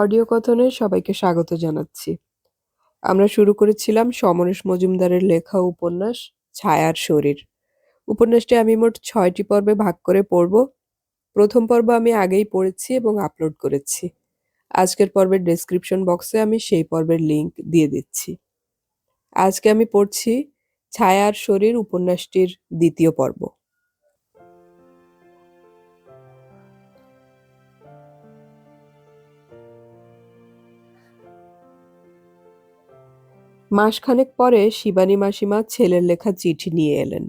Audio কথনে সবাইকে স্বাগত জানাচ্ছি। আমরা শুরু করেছিলাম সমরেশ মজুমদারের লেখা উপন্যাস ছায়ার শরীর। উপন্যাসটি আমি মোট ৬টি পর্বে ভাগ করে পড়ব। প্রথম পর্ব আমি আগেই পড়েছি এবং আপলোড করেছি। আজকের পর্বের ডেসক্রিপশন বক্সে আমি সেই পর্বের লিংক দিয়ে দিচ্ছি। আজকে আমি পড়ছি ছায়ার শরীর উপন্যাসটির দ্বিতীয় পর্ব। মাসখানেক পরে শিবানী মাসিমা ছেলের লেখা চিঠি নিয়ে এলেন।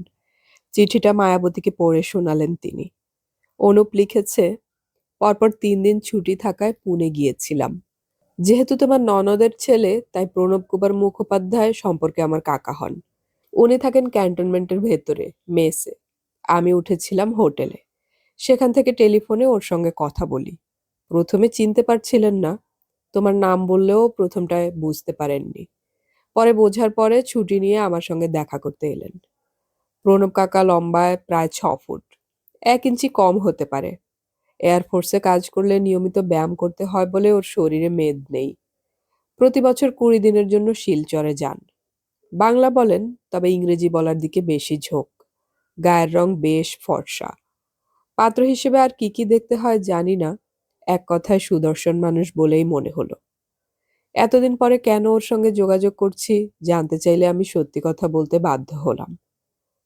চিঠিটা মায়াবতীকে পড়ে শোনালেন তিনি। অনুপ লিখেছে, পরপর ৩ দিন ছুটি থাকায় পুনে গিয়েছিলাম। যেহেতু তোমার ননদের ছেলে, তাই প্রণব কুমার মুখোপাধ্যায় সম্পর্কে আমার কাকা হন। উনি থাকেন ক্যান্টনমেন্টের ভেতরে, মেসে। আমি উঠেছিলাম হোটেলে। সেখান থেকে টেলিফোনে ওর সঙ্গে কথা বলি। প্রথমে চিনতে পারছিলেন না। তোমার নাম বললেও প্রথমটায় বুঝতে পারেননি। পরে বোঝার পরে ছুটি নিয়ে আমার সঙ্গে দেখা করতে এলেন। প্রণব কাকা লম্বায় প্রায় ৬ ফুট, ১ ইঞ্চি কম হতে পারে। এয়ারফোর্সে কাজ করলে নিয়মিত ব্যায়াম করতে হয় বলে ওর শরীরে মেদ নেই। প্রতি বছর ২০ দিনের জন্য শিলচরে যান। বাংলা বলেন, তবে ইংরেজি বলার দিকে বেশি ঝোঁক। গায়ের রং বেশ ফর্সা। পাত্র হিসেবে আর কি কি দেখতে হয় জানি না, এক কথায় সুদর্শন মানুষ বলেই মনে হলো। এতদিন পরে কেন ওর সঙ্গে যোগাযোগ করছি জানতে চাইলে আমি সত্যি কথা বলতে বাধ্য হলাম।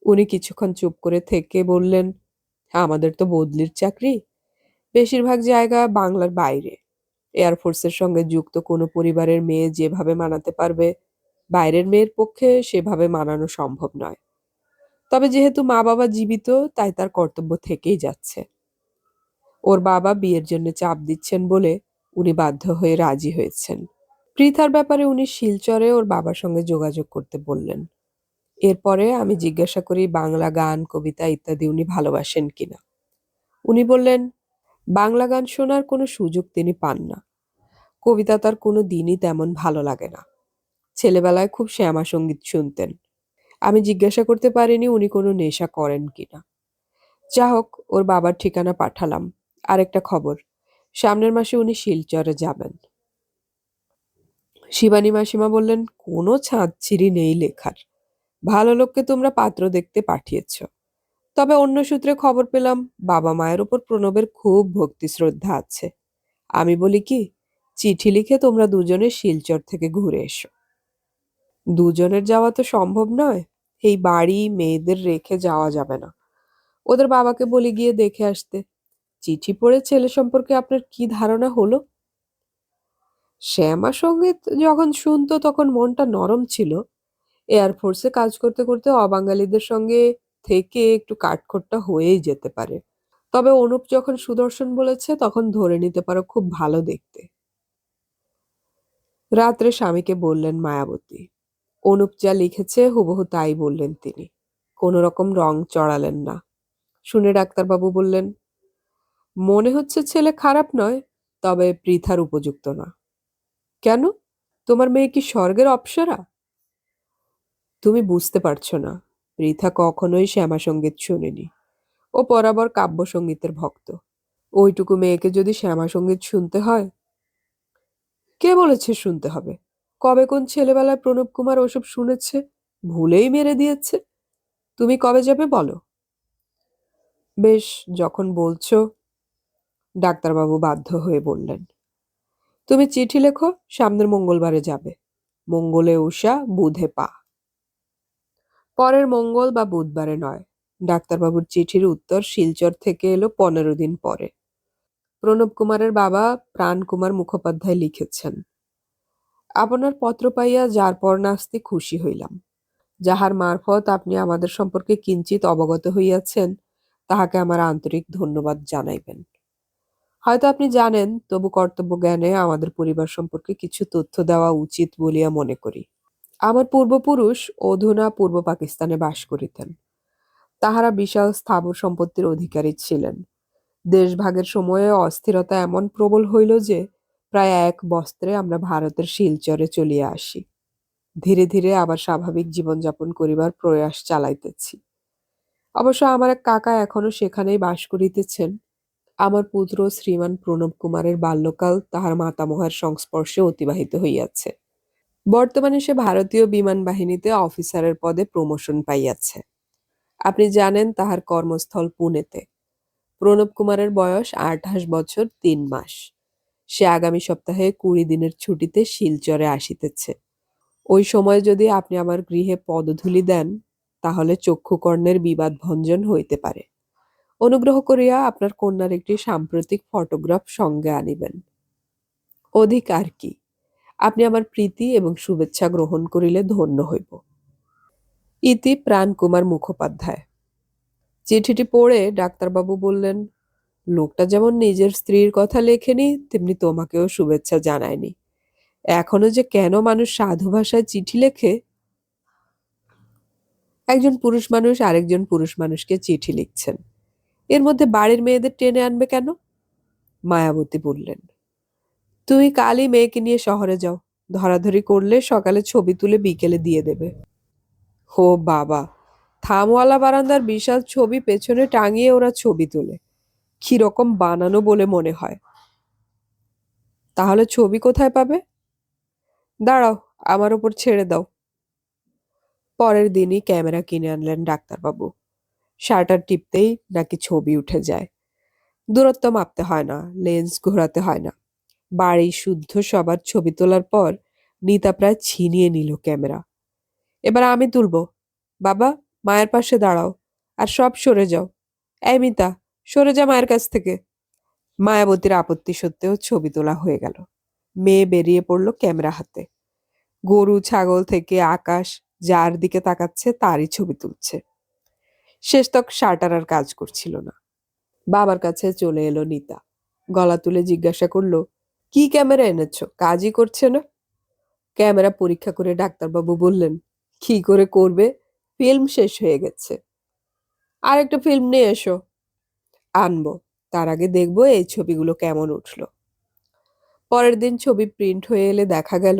উনি কিছুক্ষণ চুপ করে থেকে বললেন, আমাদের তো বদলির চাকরি, বেশিরভাগ জায়গা বাংলার বাইরে। এয়ারফোর্সের সঙ্গে যুক্ত কোনো পরিবারের মেয়ে যেভাবে মানাতে পারবে, বাইরের মেয়ের পক্ষে সেভাবে মানানো সম্ভব নয়। তবে যেহেতু মা বাবা জীবিত, তাই তার কর্তব্য থেকেই যাচ্ছে। ওর বাবা বিয়ের জন্য চাপ দিচ্ছেন বলে উনি বাধ্য হয়ে রাজি হয়েছেন। পৃথার ব্যাপারে উনি শিলচরে ওর বাবার সঙ্গে যোগাযোগ করতে বললেন। এরপরে আমি জিজ্ঞাসা করি বাংলা গান, কবিতা ইত্যাদি উনি ভালোবাসেন কিনা। উনি বললেন, বাংলা গান শোনার কোনো সুযোগ তিনি পান না। কবিতা তার কোনো দিনই তেমন ভালো লাগে না। ছেলেবেলায় খুব শ্যামা সঙ্গীত শুনতেন। আমি জিজ্ঞাসা করতে পারিনি উনি কোনো নেশা করেন কিনা। যা হোক, ওর বাবার ঠিকানা পাঠালাম। আরেকটা খবর, সামনের মাসে উনি শিলচরে যাবেন। শিবানী মাসিমা বললেন, কোনো ছাঁদছিড়ি নেই লেখার। ভালো লোককে তোমরা পাত্র দেখতে পাঠিয়েছ। তবে অন্য সূত্রে খবর পেলাম বাবা মায়ের ওপর প্রণবের খুব ভক্তি শ্রদ্ধা আছে। আমি বলি কি, চিঠি লিখে তোমরা দুজনে শিলচর থেকে ঘুরে এসো। দুজনের যাওয়া তো সম্ভব নয়। এই বাড়ি মেয়েদের রেখে যাওয়া যাবে না। ওদের বাবাকে বলে গিয়ে দেখে আসতে। চিঠি পড়ে ছেলে সম্পর্কে আপনার কি ধারণা হলো? শ্যামা সঙ্গীত যখন শুনতো তখন মনটা নরম ছিল। এয়ারফোর্সে কাজ করতে করতে অবাঙালিদের সঙ্গে থেকে একটু কাঠখোট্টা হয়েই যেতে পারে। তবে অনুপ যখন সুদর্শন বলেছে তখন ধরে নিতে পারো খুব ভালো দেখতে। রাত্রে স্বামীকে বললেন মায়াবতী। অনুপ যা লিখেছে হুবহু তাই বললেন তিনি। কোনো রকম রং চড়ালেন না। শুনে ডাক্তারবাবু বললেন, মনে হচ্ছে ছেলে খারাপ নয়, তবে পৃথার উপযুক্ত না। কেন? তোমার মেয়ে কি স্বর্গের অপ্সরা? তুমি বুঝতে পারছো না। পৃথা কখনোই শ্যামাসঙ্গীত শোনেনি। ও বরাবর কাব্যসঙ্গীতের ভক্ত। ওইটুকু মেয়েকে যদি শ্যামাসঙ্গীত শুনতে হয়? কে বলেছে শুনতে হবে? কবে কোন ছেলেবেলায় প্রণব কুমার ওসব শুনেছে? ভুলেই মেরে দিয়েছে। তুমি কবে যাবে বলো? বেশ, যখন বলছো। ডাক্তারবাবু বাধ্য হয়ে বললেন, তুমি চিঠি লেখো, সামনের মঙ্গলবারে যাবে। মঙ্গলে উষা, বুধে পা। পরের মঙ্গল বা বুধবারে নয়। ডাক্তারবাবুর চিঠির উত্তর শিলচর থেকে এলো ১৫ দিন পরে। প্রণব কুমারের বাবা প্রাণকুমার মুখোপাধ্যায় লিখেছেন, আপনার পত্র পাইয়া যার পর নাস্তি খুশি হইলাম। যাহার মারফত আপনি আমাদের সম্পর্কে কিঞ্চিত অবগত হইয়াছেন, তাহাকে আমার আন্তরিক ধন্যবাদ জানাইবেন। হয়তো আপনি জানেন, তবু কর্তব্য জ্ঞানে আমাদের পরিবার সম্পর্কে কিছু তথ্য দেওয়া উচিত বলিয়া মনে করি। আমার পূর্বপুরুষ অধুনা পূর্ব পাকিস্তানে বাস করিতেন। তাহারা বিশাল স্থাবর সম্পত্তির অধিকারী ছিলেন। দেশভাগের সময়ে অস্থিরতা এমন প্রবল হইল যে প্রায় এক বস্ত্রে আমরা ভারতের শিলচরে চলিয়া আসি। ধীরে ধীরে আবার স্বাভাবিক জীবনযাপন করিবার প্রয়াস চালাইতেছি। অবশ্য আমার এক কাকা এখনো সেখানেই বাস করিতেছেন। আমার পুত্র শ্রীমান প্রণব কুমারের বাল্যকাল তাহার মাতামহের সংস্পর্শে অতিবাহিত হইয়াছে। বর্তমানে সে ভারতীয় বিমান বাহিনীতে অফিসারের পদে প্রমোশন পাইয়াছে। আপনি জানেন তাহার কর্মস্থল পুনেতে। প্রণব কুমারের বয়স 28 বছর 3 মাস। সে আগামী সপ্তাহে 20 দিনের ছুটিতে শিলচরে আসিতেছে। ওই সময় যদি আপনি আমার গৃহে পদধূলি দেন, তাহলে চক্ষুকর্ণের বিবাদ ভঞ্জন হইতে পারে। অনুগ্রহ করিয়া আপনার কন্যার একটি সাম্প্রতিক ফটোগ্রাফ সঙ্গে আনিবেন। অধিক আর কি, আপনি আমার প্রীতি এবং শুভেচ্ছা গ্রহণ করিলে ধন্য হইব। ইতি প্রাণকুমার মুখোপাধ্যায়। চিঠিটি পড়ে ডাক্তারবাবু বললেন, লোকটা যেমন নিজের স্ত্রীর কথা লেখেনি, তেমনি তোমাকেও শুভেচ্ছা জানায়নি। এখনো যে কেন মানুষ সাধু ভাষায় চিঠি লেখে। একজন পুরুষ মানুষ আরেকজন পুরুষ মানুষকে চিঠি লিখছেন, এর মধ্যে বাড়ির মেয়েদের টেনে আনবে কেন? মায়াবতী বললেন, তুমি কালই মেয়েকে নিয়ে শহরে যাও। ধরাধরি করলে সকালে ছবি তুলে বিকেলে দিয়ে দেবে। ও বাবা, থামওয়ালা বারান্দার বিশাল ছবি পেছনে টাঙিয়ে ওরা ছবি তোলে, কিরকম বানানো বলে মনে হয়। তাহলে ছবি কোথায় পাবে? দাঁড়াও, আমার ওপর ছেড়ে দাও। পরের দিনই ক্যামেরা কিনে আনলেন ডাক্তারবাবু। শাটার টিপতেই নাকি ছবি উঠে যায়। দূরত্ব মাপতে হয় না, লেন্স ঘোরাতে হয় না। বাড়ি শুদ্ধ সবার ছবি তোলার পর নিতা প্রায় ছিনিয়ে নিল ক্যামেরা। এবার আমি তুলবো। বাবা, মায়ের পাশে দাঁড়াও, আর সব সরে যাও। এই মিতা, সরে যা মায়ের কাছ থেকে। মায়াবতীর আপত্তি সত্ত্বেও ছবি তোলা হয়ে গেল। মেয়ে বেরিয়ে পড়ল ক্যামেরা হাতে। গরু ছাগল থেকে আকাশ যার দিকে তাকাচ্ছে তারই ছবি তুলছে। শেষ তক শার্টার আর কাজ করছিল না। বাবার কাছে চলে এলো নিতা। গলা তুলে জিজ্ঞাসা করলো, কি ক্যামেরা এনেছো, কাজই করছে না? ক্যামেরা পরীক্ষা করে ডাক্তারবাবু বললেন, কি করে করবে, ফিল্ম শেষ হয়ে গেছে। আর একটা ফিল্ম নিয়ে এসো। আনবো, তার আগে দেখবো এই ছবিগুলো কেমন উঠলো। পরের দিন ছবি প্রিন্ট হয়ে এলে দেখা গেল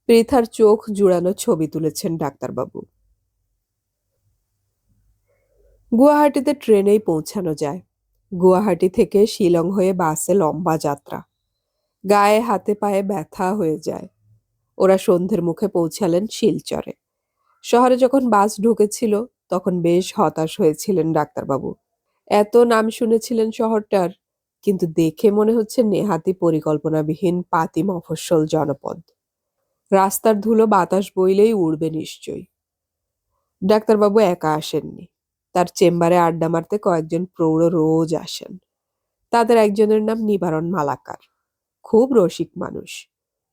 পৃথার চোখ জুড়ানো ছবি তুলেছেন ডাক্তারবাবু। গুয়াহাটিতে ট্রেনেই পৌঁছানো যায়। গুয়াহাটি থেকে শিলং হয়ে বাসে লম্বা যাত্রা। গায়ে হাতে পায়ে ব্যথা হয়ে যায়। ওরা সন্ধ্যের মুখে পৌঁছালেন শিলচরে। শহরে যখন বাস ঢুকেছিল তখন বেশ হতাশ হয়েছিলেন ডাক্তারবাবু। এত নাম শুনেছিলেন শহরটার, কিন্তু দেখে মনে হচ্ছে নেহাতি পরিকল্পনাবিহীন পাতি মফস্বল জনপদ। রাস্তার ধুলো বাতাস বইলেই উড়বে নিশ্চয়ই। ডাক্তারবাবু একা আসেননি। তার চেম্বারে আড্ডা মারতে কয়েকজন প্রৌঢ় রোজ আসেন। তাদের একজনের নাম নিবারণ মালাকার। খুব রসিক মানুষ।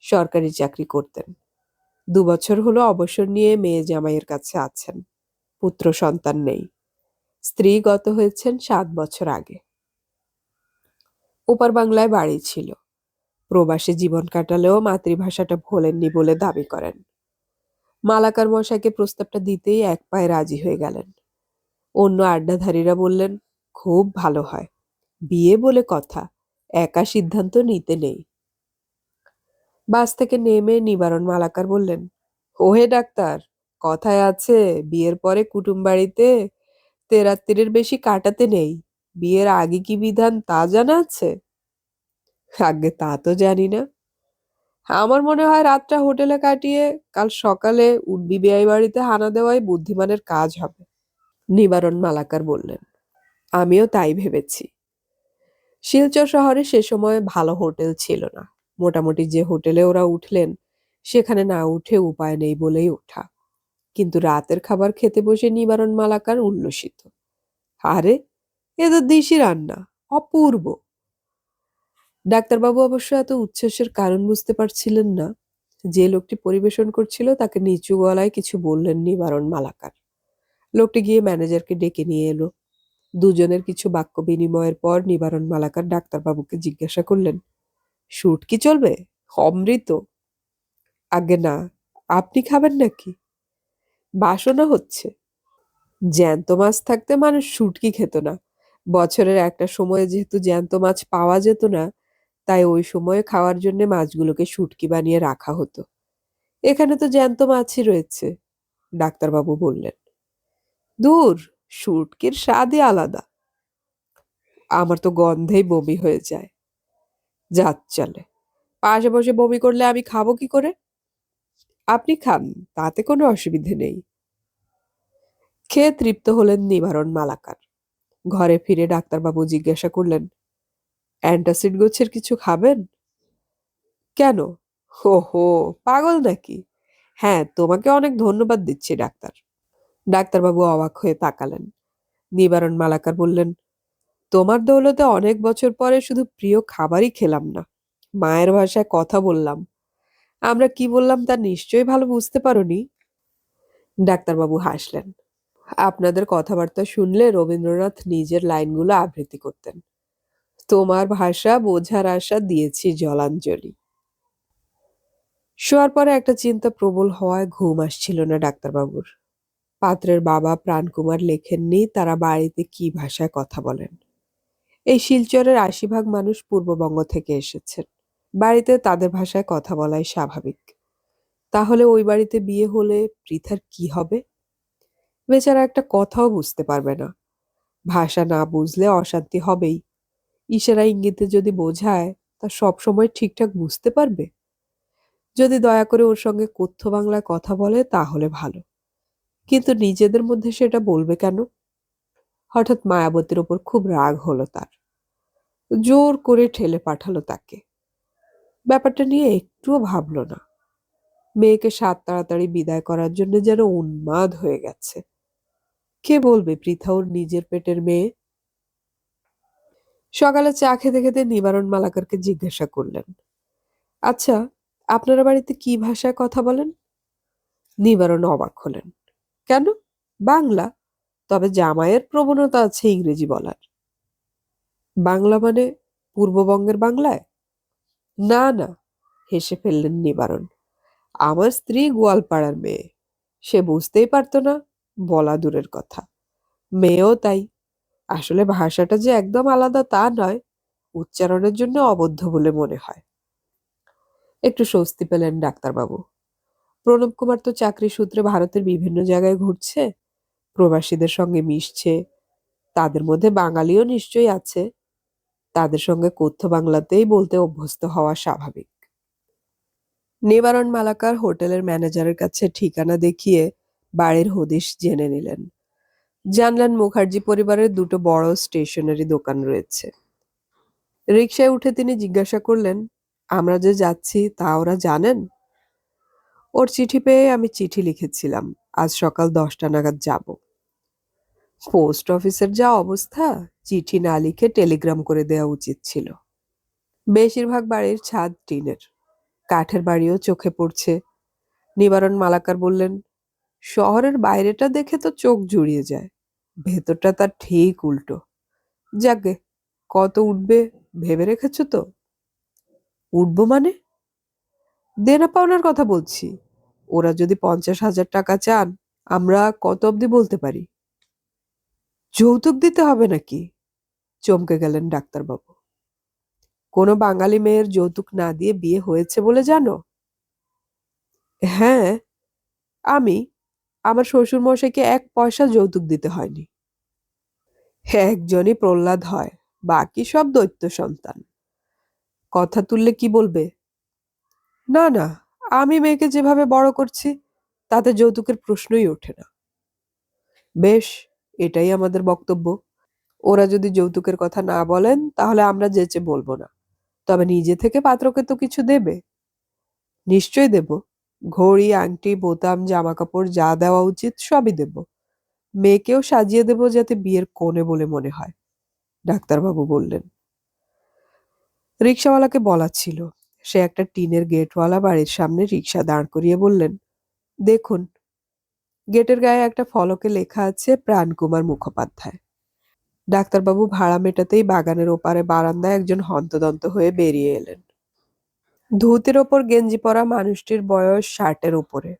সরকারি চাকরি করতেন। 2 বছর হলো অবসর নিয়ে মেয়ে জামাইয়ের কাছে আছেন। পুত্র সন্তান নেই। স্ত্রী গত হয়েছেন 7 বছর আগে। ওপার বাংলায় বাড়ি ছিল। প্রবাসে জীবন কাটালেও মাতৃভাষাটা ভোলেননি বলে দাবি করেন। মালাকার মশাইকে প্রস্তাবটা দিতেই এক পায়ে রাজি হয়ে গেলেন। অন্য আড্ডাধারীরা বললেন, খুব ভালো হয়, বিয়ে বলে কথা, একা সিদ্ধান্ত নিতে নেই। বাস থেকে নেমে নিবারণ মালাকার বললেন, ওহে ডাক্তার, কথায় আছে বিয়ের পরে কুটুম বাড়িতে তেরাত্তিরের বেশি কাটাতে নেই। বিয়ের আগে কি বিধান তা জানা আছে? আগে তা তো জানি না। আমার মনে হয় রাতটা হোটেলে কাটিয়ে কাল সকালে উঠবি বিয়ে বাড়িতে হানা দেওয়াই বুদ্ধিমানের কাজ হবে। নিবারণ মালাকার বললেন, আমিও তাই ভেবেছি। শিলচর শহরে সে সময় ভালো হোটেল ছিল না। মোটামুটি যে হোটেলে ওরা উঠলেন সেখানে না উঠে উপায় নেই বলেই ওঠা। কিন্তু রাতের খাবার খেতে বসে নিবারণ মালাকার উল্লসিত। আরে, এ তো দেশি রান্না, অপূর্ব। ডাক্তারবাবু অবশ্য এত উচ্ছ্বাসের কারণ বুঝতে পারছিলেন না। যে লোকটি পরিবেশন করছিল তাকে নিচু গলায় কিছু বললেন নিবারণ মালাকার। লোকটি গিয়ে ম্যানেজারকে ডেকে নিয়ে এলো। দুজনের কিছু বাক্য বিনিময়ের পর নিবারণ মালাকার ডাক্তারবাবুকে জিজ্ঞাসা করলেন, শুট কি চলবে? অমৃত? আগে না। আপনি খাবেন নাকি? বাসনা হচ্ছে। জ্যান্ত মাছ থাকতে মানুষ শুটকি খেত না। বছরের একটা সময়ে যেহেতু জ্যান্ত মাছ পাওয়া যেত না, তাই ওই সময়ে খাওয়ার জন্য মাছগুলোকে শুটকি বানিয়ে রাখা হতো। এখানে তো জ্যান্ত মাছই রয়েছে, ডাক্তারবাবু বললেন। দূর, শুটকির স্বাদই আলাদা। আমার তো গন্ধেই বমি হয়ে যায়। যাক চলে, পাশে বসে বমি করলে আমি খাবো কি করে? আপনি খান, তাতে কোনো অসুবিধে নেই। খেয়ে তৃপ্ত হলেন নিবারণ মালাকার। ঘরে ফিরে ডাক্তারবাবু জিজ্ঞাসা করলেন, অ্যান্টাসিড গোছের কিছু খাবেন? কেন? হো হো, পাগল নাকি? হ্যাঁ, তোমাকে অনেক ধন্যবাদ দিচ্ছি ডাক্তার। ডাক্তারবাবু অবাক হয়ে তাকালেন। নিবারণ মালাকার বললেন, তোমার দৌলতে অনেক বছর পরে শুধু প্রিয় খাবারই খেলাম না, মায়ের ভাষায় কথা বললাম। আমরা কি বললাম তা নিশ্চয়ই ভালো বুঝতে পারোনি। ডাক্তারবাবু হাসলেন। আপনাদের কথাবার্তা শুনলে রবীন্দ্রনাথ নিজের লাইনগুলো আবৃত্তি করতেন। তোমার ভাষা বোঝার আশা দিয়েছি জলাঞ্জলি। শোয়ার পরে একটা চিন্তা প্রবল হওয়ায় ঘুম আসছিল না ডাক্তারবাবুর। পাত্রের বাবা প্রাণকুমার লেখেননি তারা বাড়িতে কি ভাষায় কথা বলেন। এই শিলচরের ৮০ ভাগ মানুষ পূর্ববঙ্গ থেকে এসেছেন। বাড়িতে তাদের ভাষায় কথা বলাই স্বাভাবিক। তাহলে ওই বাড়িতে বিয়ে হলে পৃথার কি হবে? বেচারা একটা কথাও বুঝতে পারবে না। ভাষা না বুঝলে অশান্তি হবেই। ইশারা ইঙ্গিতে যদি বোঝায়, তা সবসময় ঠিকঠাক বুঝতে পারবে? যদি দয়া করে ওর সঙ্গে কথ্য বাংলায় কথা বলে তাহলে ভালো, কিন্তু নিজেদের মধ্যে সেটা বলবে কেন? হঠাৎ মায়াবতীর ওপর খুব রাগ হলো তার। জোর করে ঠেলে পাঠালো তাকে। ব্যাপারটা নিয়ে একটুও ভাবলো না। মেয়েকে সাত তাড়াতাড়ি বিদায় করার জন্য যেন উন্মাদ হয়ে গেছে। কে বলবে পৃথা ওর নিজের পেটের মেয়ে? সকালে চা খেতে খেতে নিবারণ মালাকারকে জিজ্ঞাসা করলেন, আচ্ছা, আপনারা বাড়িতে কি ভাষায় কথা বলেন? নিবারণ অবাক হলেন। কেন? বাংলা। তবে জামাইয়ের প্রবণতা আছে ইংরেজি বলার। বাংলা মানে পূর্ববঙ্গের বাংলায়? না না, হেসে ফেললেন নিবারণ। আমার স্ত্রী গোয়ালপাড়ার মেয়ে। সে বুঝতেই পারতো না, বলা দূরের কথা। মেয়েও তাই। আসলে ভাষাটা যে একদম আলাদা তা নয়, উচ্চারণের জন্য অবদ্ধ বলে মনে হয়। একটু স্বস্তি পেলেন ডাক্তারবাবু। প্রণব কুমার তো চাকরি সূত্রে ভারতের বিভিন্ন জায়গায় ঘুরছে, প্রবাসীদের সঙ্গে মিশছে। তাদের মধ্যে বাঙালিও নিশ্চয়ই আছে। তাদের সঙ্গে কথ্য বাংলাতেই বলতে অভ্যস্ত হওয়া স্বাভাবিক। নিবারণ মালাকার হোটেলের ম্যানেজারের কাছে ঠিকানা দেখিয়ে বাড়ির হদিশ জেনে নিলেন। জানলেন মুখার্জি পরিবারের দুটো বড় স্টেশনারি দোকান রয়েছে। রিকশায় উঠে তিনি জিজ্ঞাসা করলেন, আমরা যে যাচ্ছি তা ওরা জানেন? ওর চিঠি পেয়ে আমি চিঠি লিখেছিলাম, আজ সকাল 10টা নাগাদ যাব। পোস্ট অফিসের যা অবস্থা, চিঠি না লিখে টেলিগ্রাম করে দেওয়া উচিত ছিল। বেশিরভাগ বাড়ির ছাদ টিনের, কাঠের বাড়িও চোখে পড়ছে। নিবারণ মালাকার বললেন, শহরের বাইরেটা দেখে তো চোখ জুড়িয়ে যায়, ভেতরটা তার ঠিক উল্টো। যাকে কত উঠবে ভেবে রেখেছো তো? উঠবো মানে? দেনা পাওনার কথা বলছি। ওরা যদি 50,000 টাকা চান, আমরা কত অবধি বলতে পারি? যৌতুক দিতে হবে নাকি? চমকে গেলেন ডাক্তারবাবু। কোনো বাঙালি মেয়ের যৌতুক না দিয়ে বিয়ে হয়েছে বলে জানো? হ্যাঁ, আমি। আমার শ্বশুর মশাইকে 1 পয়সা যৌতুক দিতে হয়নি। একজনই প্রহ্লাদ হয়, বাকি সব দৈত্য সন্তান। কথা তুললে কি বলবে? না না, আমি মেয়েকে যেভাবে বড় করছি তাতে যৌতুকের প্রশ্নই ওঠে না। বেশ, এটাই আমাদের বক্তব্য। ওরা যদি যৌতুকের কথা না বলেন তাহলে আমরা যেচে বলবো না। তবে নিজে থেকে পাত্রকে তো কিছু দেবে। নিশ্চয়ই দেব। ঘড়ি, আংটি, বোতাম, জামা কাপড় যা দেওয়া উচিত সবই দেব। মেয়েকেও সাজিয়ে দেব যাতে বিয়ের কনে বলে মনে হয়, ডাক্তারবাবু বললেন। রিকশাওয়ালাকে বলা ছিল। সে একটা টিনের গেটওয়ালা বাড়ির সামনে রিকশা দাঁড় করিয়ে বললেন, দেখুন। গেটের গায়ে একটা ফলকে লেখা আছে প্রাণকুমার মুখোপাধ্যায়। ডাক্তারবাবু ভাড়া মেটাতেই বাগানের ওপারে বারান্দায় একজন হন্তদন্ত হয়ে বেরিয়ে এলেন। ধুতির ওপর গেঞ্জি পরা মানুষটির বয়স 60-এর উপরে।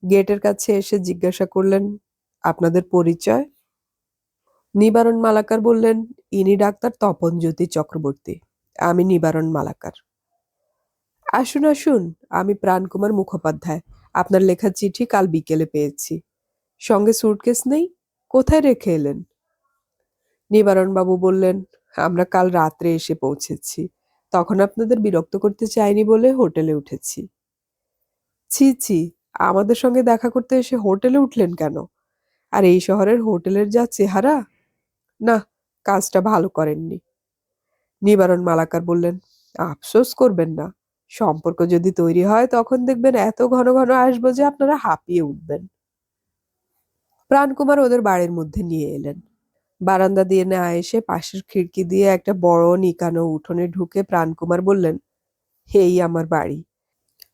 গেটের কাছে এসে জিজ্ঞাসা করলেন, আপনাদের পরিচয়? নিবারণ মালাকার বললেন, ইনি ডাক্তার তপনজ্যোতি চক্রবর্তী। আমি নিবারণ মালাকার। আসুন আসুন, আমি প্রাণকুমার মুখোপাধ্যায়। আপনার লেখা চিঠি কাল বিকেলে পেয়েছি। সঙ্গে সুটকেস নেই? কোথায় রেখে এলেন? নিবারণ বাবু বললেন, আমরা কাল রাত্রে এসে পৌঁছেছি। তখন আপনাদের বিরক্ত করতে চাইনি বলে হোটেলে উঠেছি। ছি ছি, আমাদের সঙ্গে দেখা করতে এসে হোটেলে উঠলেন কেন? আর এই শহরের হোটেলের যা চেহারা! না, কাজটা ভালো করেননি। নিবারণ মালাকার বললেন, আফসোস করবেন না। সম্পর্ক যদি তৈরি হয় তখন দেখবেন এত ঘন ঘন আসবো যে আপনারা হাঁপিয়ে উঠবেন। প্রাণকুমার ওদের বাড়ির মধ্যে নিয়ে এলেন। বারান্দা দিয়ে না এসে পাশের খিড়কি দিয়ে একটা বড় নিকানো উঠোনে ঢুকে প্রাণকুমার বললেন, এই আমার বাড়ি।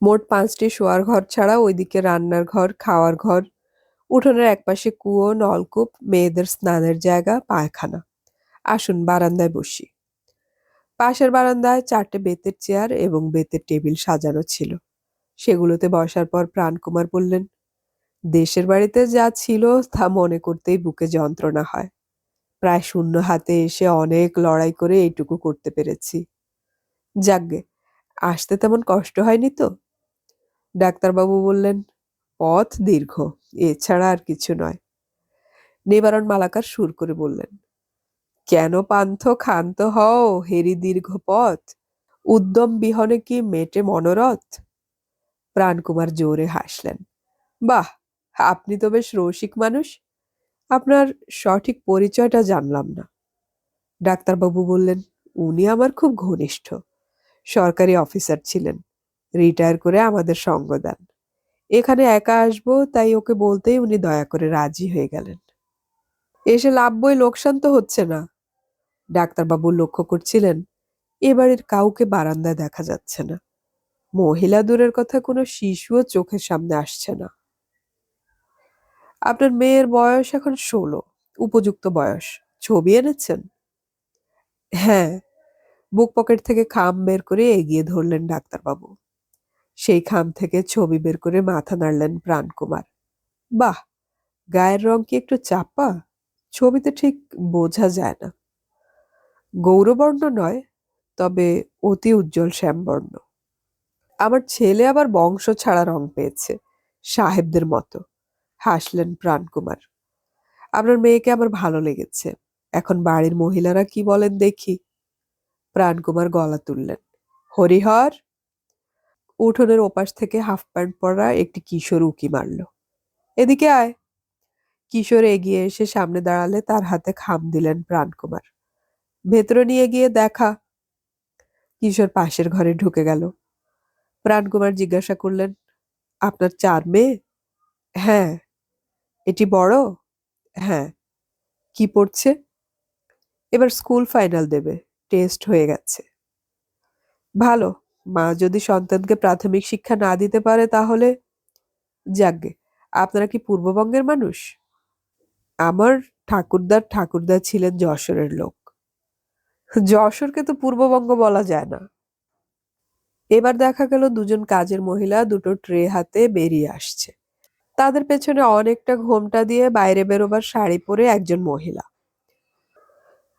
মোট 5টি শোয়ার ঘর ছাড়া ওইদিকে রান্নার ঘর, খাওয়ার ঘর, উঠোনের একপাশে কুয়ো, নলকূপ, মেয়েদের স্নানের জায়গা, পায়খানা। আসুন বারান্দায় বসি। পাশের বারান্দায় 4টে বেতের চেয়ার এবং বেতের টেবিল সাজানো ছিল। সেগুলোতে বসার পর প্রাণকুমার বললেন, দেশের বাড়িতে যা ছিল তা মনে করতেই বুকে যন্ত্রণা হয়। প্রায় শূন্য হাতে এসে অনেক লড়াই করে এইটুকু করতে পেরেছি। যাকগে, আসতে তেমন কষ্ট হয়নি তো? ডাক্তারবাবু বললেন, পথ দীর্ঘ, এছাড়া আর কিছু নয়। নিবারণ মালাকার সুর করে বললেন, কেন পান্থ ক্ষান্ত হও হেরি দীর্ঘ পথ, উদ্যম বিহনে কি মেটে মনোরথ? প্রাণকুমার জোরে হাসলেন। বাহ, আপনি তো বেশ রসিক মানুষ। আপনার সঠিক পরিচয়টা জানলাম না। ডাক্তারবাবু বললেন, উনি আমার খুব ঘনিষ্ঠ। সরকারি অফিসার ছিলেন, রিটায়ার করে আমাদের সঙ্গ দেন। এখানে একা আসবো তাই ওকে বলতেই উনি দয়া করে রাজি হয়ে গেলেন। এসে লাভ বই লোকসান তো হচ্ছে না। ডাক্তারবাবু লক্ষ্য করছিলেন এ বাড়ির কাউকে বারান্দায় দেখা যাচ্ছে না। মহিলা দূরের কথা, কোনো শিশুও চোখের সামনে আসছে না। আপনার মেয়ের বয়স এখন 16, উপযুক্ত বয়স। ছবি এনেছেন? হ্যাঁ। বুক পকেট থেকে খাম বের করে এগিয়ে ধরলেন ডাক্তারবাবু। সেই খাম থেকে ছবি বের করে মাথা নাড়লেন প্রাণকুমার। বাহ, গায়ের রং কি একটু চাপা? ছবিতে ঠিক বোঝা যায় না। গৌরবর্ণ নয়, তবে অতি উজ্জ্বল শ্যামবর্ণ। আমার ছেলে আবার বংশ ছাড়া রং পেয়েছে, সাহেবদের মতো। হাসলেন প্রাণকুমার। আপনার মেয়েকে আমার ভালো লেগেছে। এখন বাড়ির মহিলারা কি বলেন দেখি। প্রাণকুমার গলা তুললেন। হরিহর! উঠোনের ওপাশ থেকে হাফ প্যান্ট পরা একটি কিশোর উকি মারল। এদিকে আয়। কিশোর এগিয়ে এসে সামনে দাঁড়ালে তার হাতে খাম দিলেন প্রাণকুমার। ভেতরে নিয়ে গিয়ে দেখা। কিশোর পাশের ঘরে ঢুকে গেল। প্রাণকুমার জিজ্ঞাসা করলেন, আপনার 4 মেয়ে? হ্যাঁ। এটি বড়? হ্যাঁ। কি পড়ছে? এবার স্কুল ফাইনাল দেবে, টেস্ট হয়ে গেছে। ভালো। মা যদি সন্তানকে প্রাথমিক শিক্ষা না দিতে পারে তাহলে? যাকগে, আপনারা কি পূর্ববঙ্গের মানুষ? আমার ঠাকুরদার ঠাকুরদা ছিলেন যশোরের লোক। যশোরকে তো পূর্ববঙ্গ বলা যায় না। এবার দেখা গেল দুজন কাজের মহিলা দুটো ট্রে হাতে বেরিয়ে আসছে। তাদের পেছনে অনেকটা ঘোমটা দিয়ে বাইরে বেরোবার শাড়ি পরে একজন মহিলা।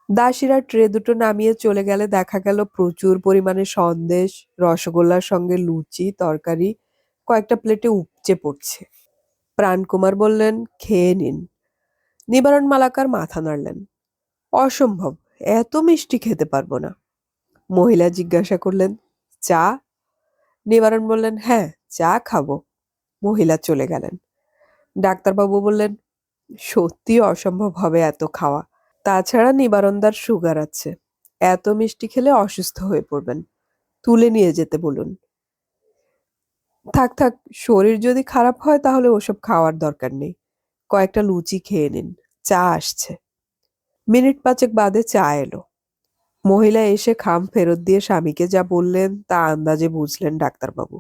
দাসীরা ট্রে দুটো নামিয়ে চলে গেলে দেখা গেল প্রচুর পরিমাণে সন্দেশ, রসগোল্লার সঙ্গে লুচি, তরকারি কয়েকটা প্লেটে উপচে পড়ছে। প্রাণকুমার বললেন, খেয়ে নিন। নিবারণ মালাকার মাথা নাড়লেন। অসম্ভব, এত মিষ্টি খেতে পারবো না। মহিলা জিজ্ঞাসা করলেন, চা? নিবারণ বললেন, হ্যাঁ, চা খাবো। মহিলা চলে গেলেন। ডাক্তারবাবু বললেন, সত্যি অসম্ভব হবে এত খাওয়া। তাছাড়া নিবারণদার সুগার আছে, এত মিষ্টি খেলে অসুস্থ হয়ে পড়বেন। তুলে নিয়ে যেতে বলুন। থাক থাক, শরীর যদি খারাপ হয় তাহলে ওসব খাওয়ার দরকার নেই। কয়েকটা লুচি খেয়ে নিন, চা আসছে। মিনিট 5 বাদে চা এলো। মহিলা এসে খাম ফেরত দিয়ে স্বামীকে যা বললেন তা আন্দাজে বুঝলেন ডাক্তারবাবু।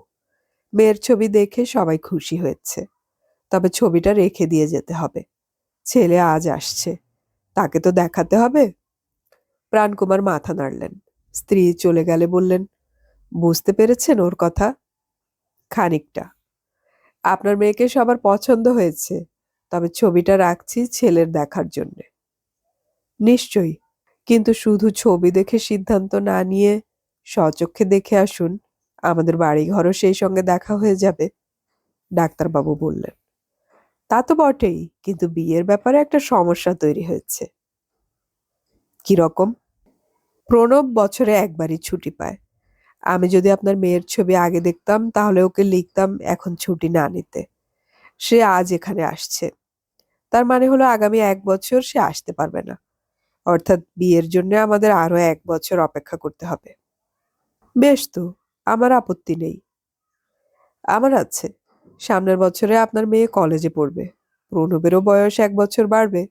মেয়ের ছবি দেখে সবাই খুশি হয়েছে, তবে ছবিটা রেখে দিয়ে যেতে হবে। ছেলে আজ আসছে, তাকে তো দেখাতে হবে। প্রাণকুমার মাথা নাড়লেন। স্ত্রী চলে গেলে বললেন, বুঝতে পেরেছেন ওর কথা? খানিকটা। আপনার মেয়েকে সবার পছন্দ হয়েছে, তবে ছবিটা রাখছি ছেলের দেখার জন্য। নিশ্চয়ই, কিন্তু শুধু ছবি দেখে সিদ্ধান্ত না নিয়ে স্বচক্ষে দেখে আসুন, আমাদের বাড়িঘরও সেই সঙ্গে দেখা হয়ে যাবে। ডাক্তারবাবু বললেন, তা তো বটেই, কিন্তু বিয়ের ব্যাপারে একটা সমস্যা তৈরি হয়েছে। কি রকম? প্রণব বছরে একবারই ছুটি পায়। আমি যদি আপনার মেয়ের ছবি আগে দেখতাম তাহলে ওকে লিখতাম এখন ছুটি না নিতে। সে আজ এখানে আসছে, তার মানে হলো আগামী 1 বছর সে আসতে পারবে না। অর্থাৎ বিয়ের জন্য আমাদের আরো 1 বছর অপেক্ষা করতে হবে। বেশ তো, আমার আপত্তি নেই। আমার আছে। সামনের বছরে আপনার মেয়ে কলেজে পড়বে, প্রণবেরও বয়স 1 বছর বাড়বে।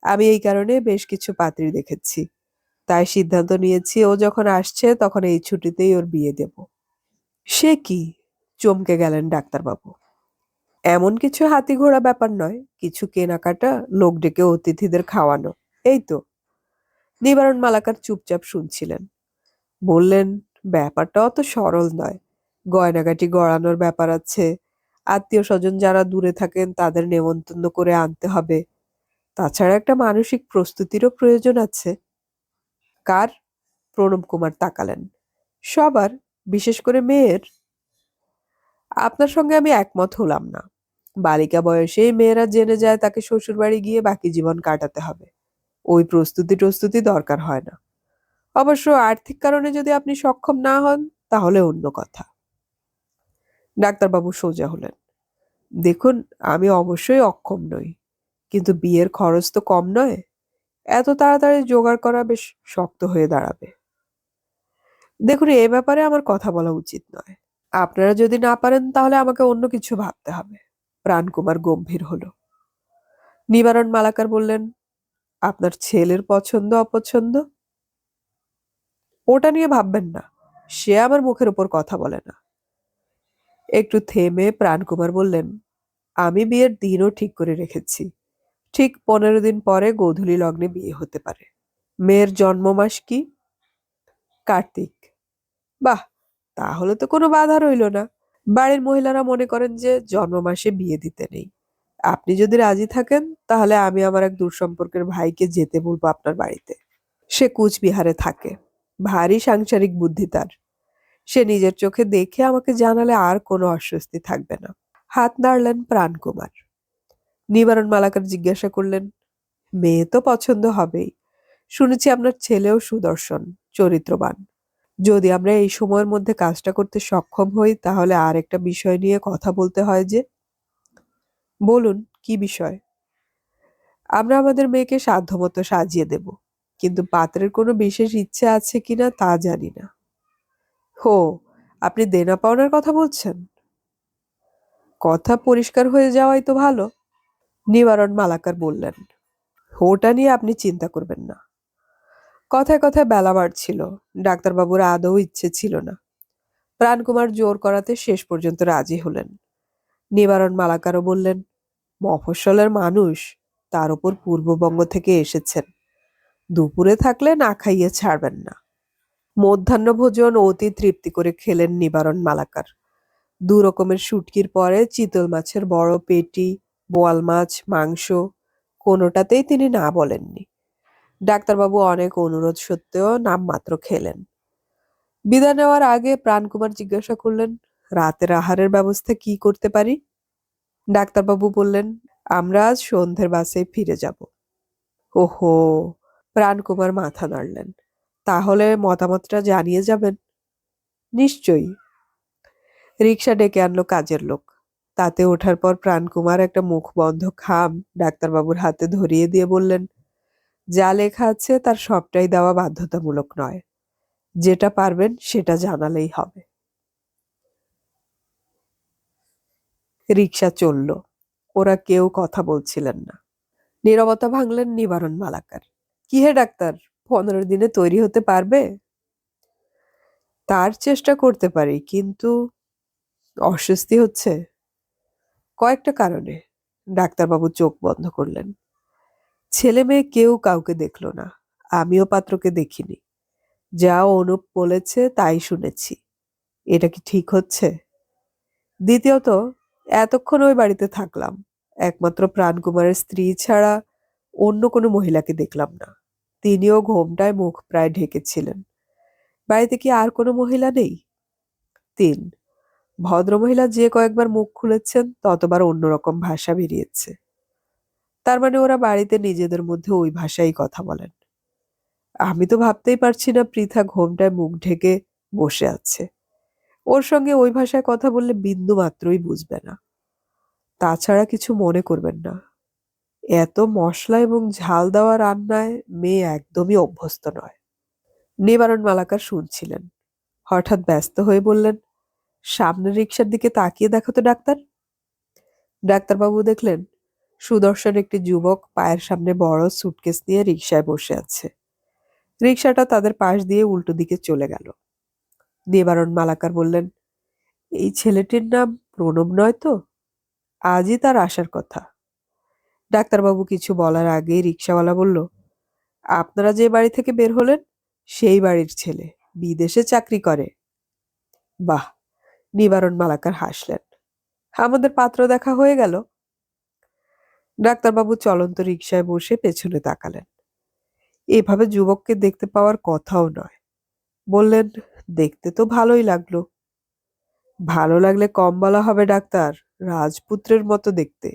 আমি এই কারণে বেশ কিছু পাত্রী দেখেছি, তাই সিদ্ধান্ত নিয়েছি ও যখন আসছে তখন এই ছুটিতেই ওর বিয়ে দেব। সে কি? চমকে গেলেন ডাক্তারবাবু। এমন কিছু হাতি ঘোড়া ব্যাপার নয়, কিছু কেনাকাটা, লোক ডেকে অতিথিদের খাওয়ানো, এই তো। নিবারণ মালাকার চুপচাপ শুনছিলেন। বললেন, ব্যাপারটা অত সরল নয়। গয়নাগাটি গড়ানোর ব্যাপার আছে, আত্মীয় স্বজন যারা দূরে থাকেন তাদের নেমন্তন্ন করে আনতে হবে। তাছাড়া একটা মানসিক প্রস্তুতিরও প্রয়োজন আছে। কার? প্রণব কুমার তাকালেন। সবার, বিশেষ করে মেয়ের। আপনার সঙ্গে আমি একমত হলাম না। বালিকা বয়সেই মেয়েরা জেনে যায় তাকে শ্বশুরবাড়ি গিয়ে বাকি জীবন কাটাতে হবে। ওই প্রস্তুতি টস্তুতি দরকার হয় না। অবশ্য আর্থিক কারণে যদি আপনি সক্ষম না হন তাহলে অন্য কথা। ডাক্তারবাবু সোজা হলেন। দেখুন, আমি অবশ্যই অক্ষম নই, কিন্তু বিয়ের খরচ তো কম নয়। এত তাড়াতাড়ি জোগাড় করা বেশ শক্ত হয়ে দাঁড়াবে। দেখুন, এ ব্যাপারে আমার কথা বলা উচিত নয়। আপনারা যদি না পারেন তাহলে আমাকে অন্য কিছু ভাবতে হবে। প্রাণকুমার গম্ভীর হলো। নিবারণ মালাকার বললেন, আপনার ছেলের পছন্দ অপছন্দ ওটা নিয়ে ভাববেন না। সে আমার মুখের উপর কথা বলে না। একটু থেমে প্রাণকুমার বললেন, আমি বিয়ের দিনও ঠিক করে রেখেছি। ঠিক 15 দিন পরে গোধূলি লগ্নে বিয়ে হতে পারে। মেয়ের জন্ম মাস কি? কার্তিক। বাহ, তাহলে তো কোনো বাধা রইল না। বাড়ির মহিলারা মনে করেন যে জন্ম মাসে বিয়ে দিতে নেই। আপনি যদি রাজি থাকেন তাহলে আমি আমার এক দূর সম্পর্কের ভাইকে যেতে বলবো আপনার বাড়িতে। সে কুচবিহারে থাকে, ভারী সাংসারিক বুদ্ধি তার। সে নিজের চোখে দেখে আমাকে জানালে আর কোনো অস্বস্তি থাকবে না। হাত নাড়লেন প্রাণকুমার। নিবারণ মালাকার জিজ্ঞাসা করলেন, মেয়ে তো পছন্দ হবেই। শুনেছি আপনার ছেলেও সুদর্শন, চরিত্রবান। যদি আমরা এই সময়ের মধ্যে কাজটা করতে সক্ষম হই তাহলে আর একটা বিষয় নিয়ে কথা বলতে হয় যে। বলুন, কি বিষয়? আমরা আমাদের মেয়েকে সাধ্যমতো সাজিয়ে দেব, কিন্তু পাত্রের কোনো বিশেষ ইচ্ছে আছে কিনা তা জানি না। হো, আপনি দেনা পাওনার কথা বলছেন? কথা পরিষ্কার হয়ে যাওয়াই তো ভালো। নিবারণ মালাকার বললেন, ওটা নিয়ে আপনি চিন্তা করবেন না। কথায় কথায় বেলা বাড়ছিল, ডাক্তারবাবুর আদৌ ইচ্ছে ছিল না। প্রাণকুমার জোর করাতে শেষ পর্যন্ত রাজি হলেন। নিবারণ মালাকারও বললেন, মফস্বলের মানুষ, তার উপর পূর্ববঙ্গ থেকে এসেছেন, দুপুরে থাকলে না খাইয়ে ছাড়বেন না। মধ্যাহ্ন ভোজন অতি তৃপ্তি করে খেলেন নিবারণ মালাকার। 2 রকমের শুটকির পরে চিতল মাছের বড় পেটি, বোয়াল মাছ, মাংস, কোনোটাতেই তিনি না বলেননি। ডাক্তারবাবু অনেক অনুরোধ সত্ত্বেও নামমাত্র খেলেন। বিদায় নেওয়ার আগে প্রাণকুমার জিজ্ঞাসা করলেন, রাতের আহারের ব্যবস্থা কি করতে পারি? ডাক্তারবাবু বললেন, আমরা আজ সন্ধ্যের বাসে ফিরে যাব। ওহো! প্রাণকুমার মাথা নাড়লেন। তাহলে মতামতটা জানিয়ে যাবেন? নিশ্চয়ই। রিকশা ডেকে আনলো কাজের লোক। তাতে ওঠার পর প্রাণকুমার একটা মুখবন্ধ খাম ডাক্তারবাবুর হাতে ধরিয়ে দিয়ে বললেন, যা লেখা আছে তার সবটাই দেওয়া বাধ্যতামূলক নয়। যেটা পারবেন সেটা জানালেই হবে। রিকশা চলল। ওরা কেউ কথা বলছিলেন না। নীরবতা ভাঙলেন নিবারণ মালাকার। কি হে ডাক্তার, 15 দিনে তৈরি হতে পারবে? তার চেষ্টা করতে পারি, কিন্তু অস্বস্তি হচ্ছে কয়েকটা কারণে। ডাক্তারবাবু চোখ বন্ধ করলেন। ছেলে মেয়ে কেউ কাউকে দেখলো না, আমিও পাত্রকে দেখিনি। যা অনুপ বলেছে তাই শুনেছি। এটা কি ঠিক হচ্ছে? দ্বিতীয়ত, এতক্ষণ ওই বাড়িতে থাকলাম, একমাত্র প্রাণকুমারের স্ত্রী ছাড়া অন্য কোনো মহিলাকে দেখলাম না। তিনিও ঘোমটায় মুখ প্রায় ঢেকেছিলেন। বাড়িতে কি আর কোনো মহিলা নেই? 3, ভদ্রমহিলা যে কয়েকবার মুখ খুলেছেন ততবার অন্যরকম ভাষা বেরিয়েছে। তার মানে ওরা বাড়িতে নিজেদের মধ্যে ওই ভাষাই কথা বলেন। আমি তো ভাবতেই পারছি না পৃথা ঘোমটায় মুখ ঢেকে বসে আছে। ওর সঙ্গে ওই ভাষায় কথা বললে বিন্দু মাত্রই বুঝবে না। তাছাড়া কিছু মনে করবেন না, এত মশলা এবং ঝাল দেওয়া রান্নায় মেয়ে একদমই অভ্যস্ত নয়। নিবারণ মালাকার শুনছিলেন, হঠাৎ ব্যস্ত হয়ে বললেন, সামনের রিকশার দিকে তাকিয়ে দেখো তো ডাক্তার। ডাক্তারবাবু দেখলেন সুদর্শন একটি যুবক পায়ের সামনে বড় সুটকেস নিয়ে রিকশায় বসে আছে। রিকশাটা তাদের পাশ দিয়ে উল্টো দিকে চলে গেল। নিবারণ মালাকার বললেন, এই ছেলেটির নাম প্রণব নয় তো? আজই তার আসার কথা। ডাক্তারবাবু কিছু বলার আগেই রিকশাওয়ালা বলল, আপনারা যে বাড়ি থেকে বের হলেন সেই বাড়ির ছেলে, বিদেশে চাকরি করে। বাহ! নিবারণ মালাকার হাসলেন। আমাদের পাত্র দেখা হয়ে গেল। ডাক্তারবাবু চলন্ত রিকশায় বসে পেছনে তাকালেন। এভাবে যুবককে দেখতে পাওয়ার কথাও নয়। বললেন, দেখতে তো ভালোই লাগলো। ভালো লাগলে কম বলা হবে ডাক্তার, রাজপুত্রের মতো দেখতে।